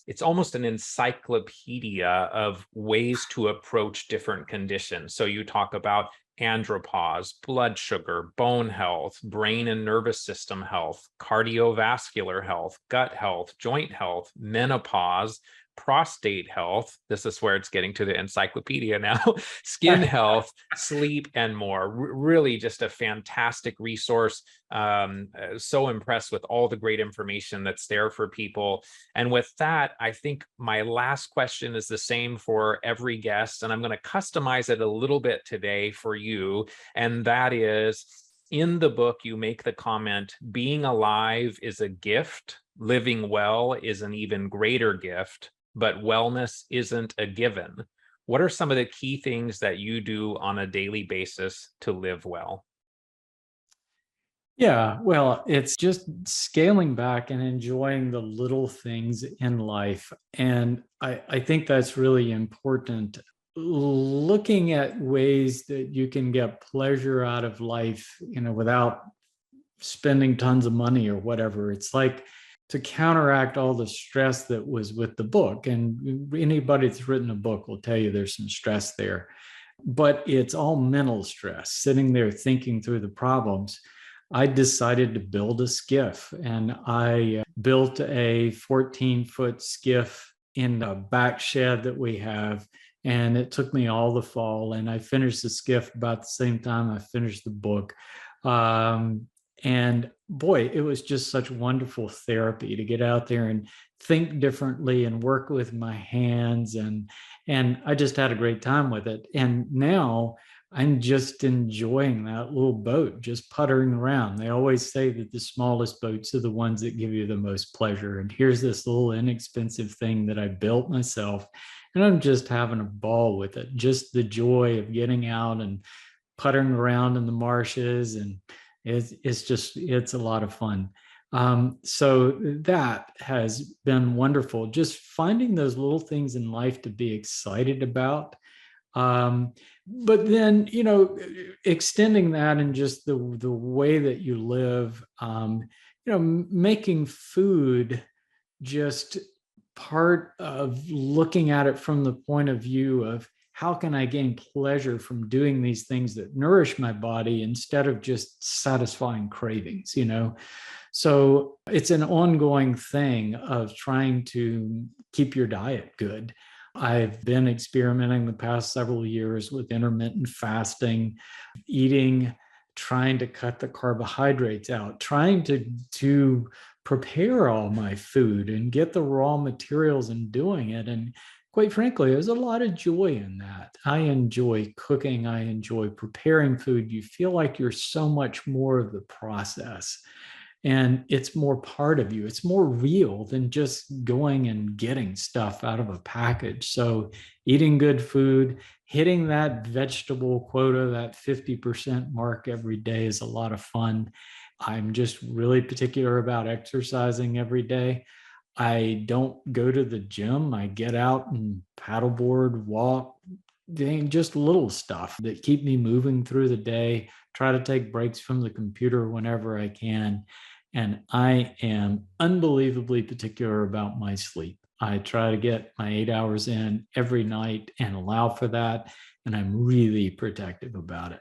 it's almost an encyclopedia of ways to approach different conditions. So you talk about andropause, blood sugar, bone health, brain and nervous system health, cardiovascular health, gut health, joint health, menopause, prostate health. This is where it's getting to the encyclopedia now. Skin health, sleep, and more. Really just a fantastic resource. So impressed with all the great information that's there for people. And with that, I think my last question is the same for every guest, and I'm going to customize it a little bit today for you. And that is, in the book, you make the comment, being alive is a gift. Living well is an even greater gift. But wellness isn't a given. What are some of the key things that you do on a daily basis to live well? Yeah, well, it's just scaling back and enjoying the little things in life. And I think that's really important. Looking at ways that you can get pleasure out of life, without spending tons of money or whatever. It's like to counteract all the stress that was with the book. And anybody that's written a book will tell you there's some stress there, but it's all mental stress, sitting there thinking through the problems. I decided to build a skiff, and I built a 14-foot skiff in the back shed that we have. And it took me all the fall, and I finished the skiff about the same time I finished the book. And boy, it was just such wonderful therapy to get out there and think differently and work with my hands. And I just had a great time with it. And now I'm just enjoying that little boat, just puttering around. They always say that the smallest boats are the ones that give you the most pleasure. And here's this little inexpensive thing that I built myself, and I'm just having a ball with it. Just the joy of getting out and puttering around in the marshes, and it's a lot of fun. So that has been wonderful. Just finding those little things in life to be excited about. But then, extending that and just the way that you live, making food just part of looking at it from the point of view of how can I gain pleasure from doing these things that nourish my body instead of just satisfying cravings, So it's an ongoing thing of trying to keep your diet good. I've been experimenting the past several years with intermittent fasting, trying to cut the carbohydrates out, trying to prepare all my food and get the raw materials and doing it. And quite frankly, there's a lot of joy in that. I enjoy cooking. I enjoy preparing food. You feel like you're so much more of the process. And it's more part of you. It's more real than just going and getting stuff out of a package. So eating good food, hitting that vegetable quota, that 50% mark every day is a lot of fun. I'm just really particular about exercising every day. I don't go to the gym. I get out and paddleboard, walk, just little stuff that keep me moving through the day, try to take breaks from the computer whenever I can. And I am unbelievably particular about my sleep. I try to get my 8 hours in every night and allow for that. And I'm really protective about it.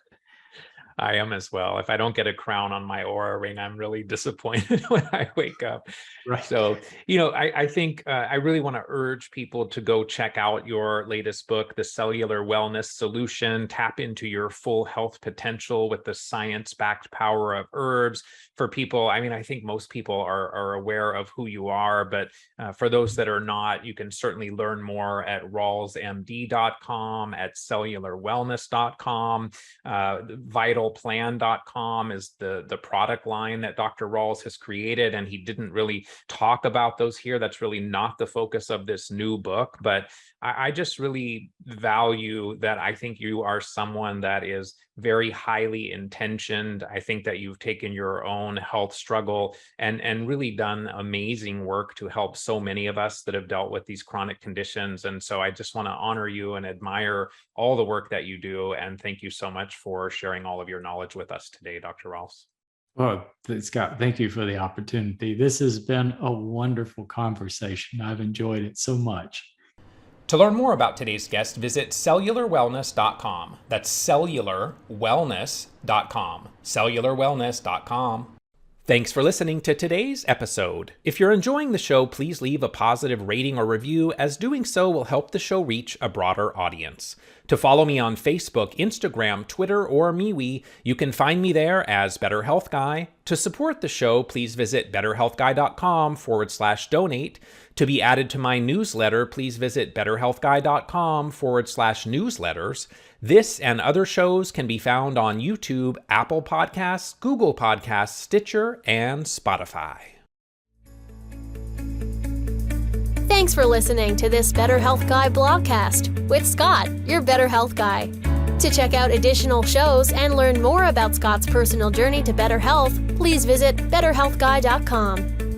I am as well. If I don't get a crown on my Oura ring, I'm really disappointed when I wake up. Right. So, I think I really want to urge people to go check out your latest book, The Cellular Wellness Solution. Tap into your full health potential with the science-backed power of herbs. For people, I think most people are aware of who you are, but for those that are not, you can certainly learn more at rawlsmd.com, at cellularwellness.com, vitalplan.com is the product line that Dr. Rawls has created, and he didn't really talk about those here. That's really not the focus of this new book, but I just really value that. I think you are someone that is very highly intentioned. I think that you've taken your own health struggle and really done amazing work to help so many of us that have dealt with these chronic conditions. And so I just want to honor you and admire all the work that you do. And thank you so much for sharing all of your knowledge with us today, Dr. Rawls. Well, Scott, thank you for the opportunity. This has been a wonderful conversation. I've enjoyed it so much. To learn more about today's guest, visit cellularwellness.com. That's cellularwellness.com. Cellularwellness.com. Thanks for listening to today's episode. If you're enjoying the show, please leave a positive rating or review, as doing so will help the show reach a broader audience. To follow me on Facebook, Instagram, Twitter, or MeWe, you can find me there as Better Health Guy. To support the show, please visit betterhealthguy.com/donate. To be added to my newsletter, please visit betterhealthguy.com/newsletters. This and other shows can be found on YouTube, Apple Podcasts, Google Podcasts, Stitcher, and Spotify. Thanks for listening to this Better Health Guy blogcast with Scott, your Better Health Guy. To check out additional shows and learn more about Scott's personal journey to better health, please visit betterhealthguy.com.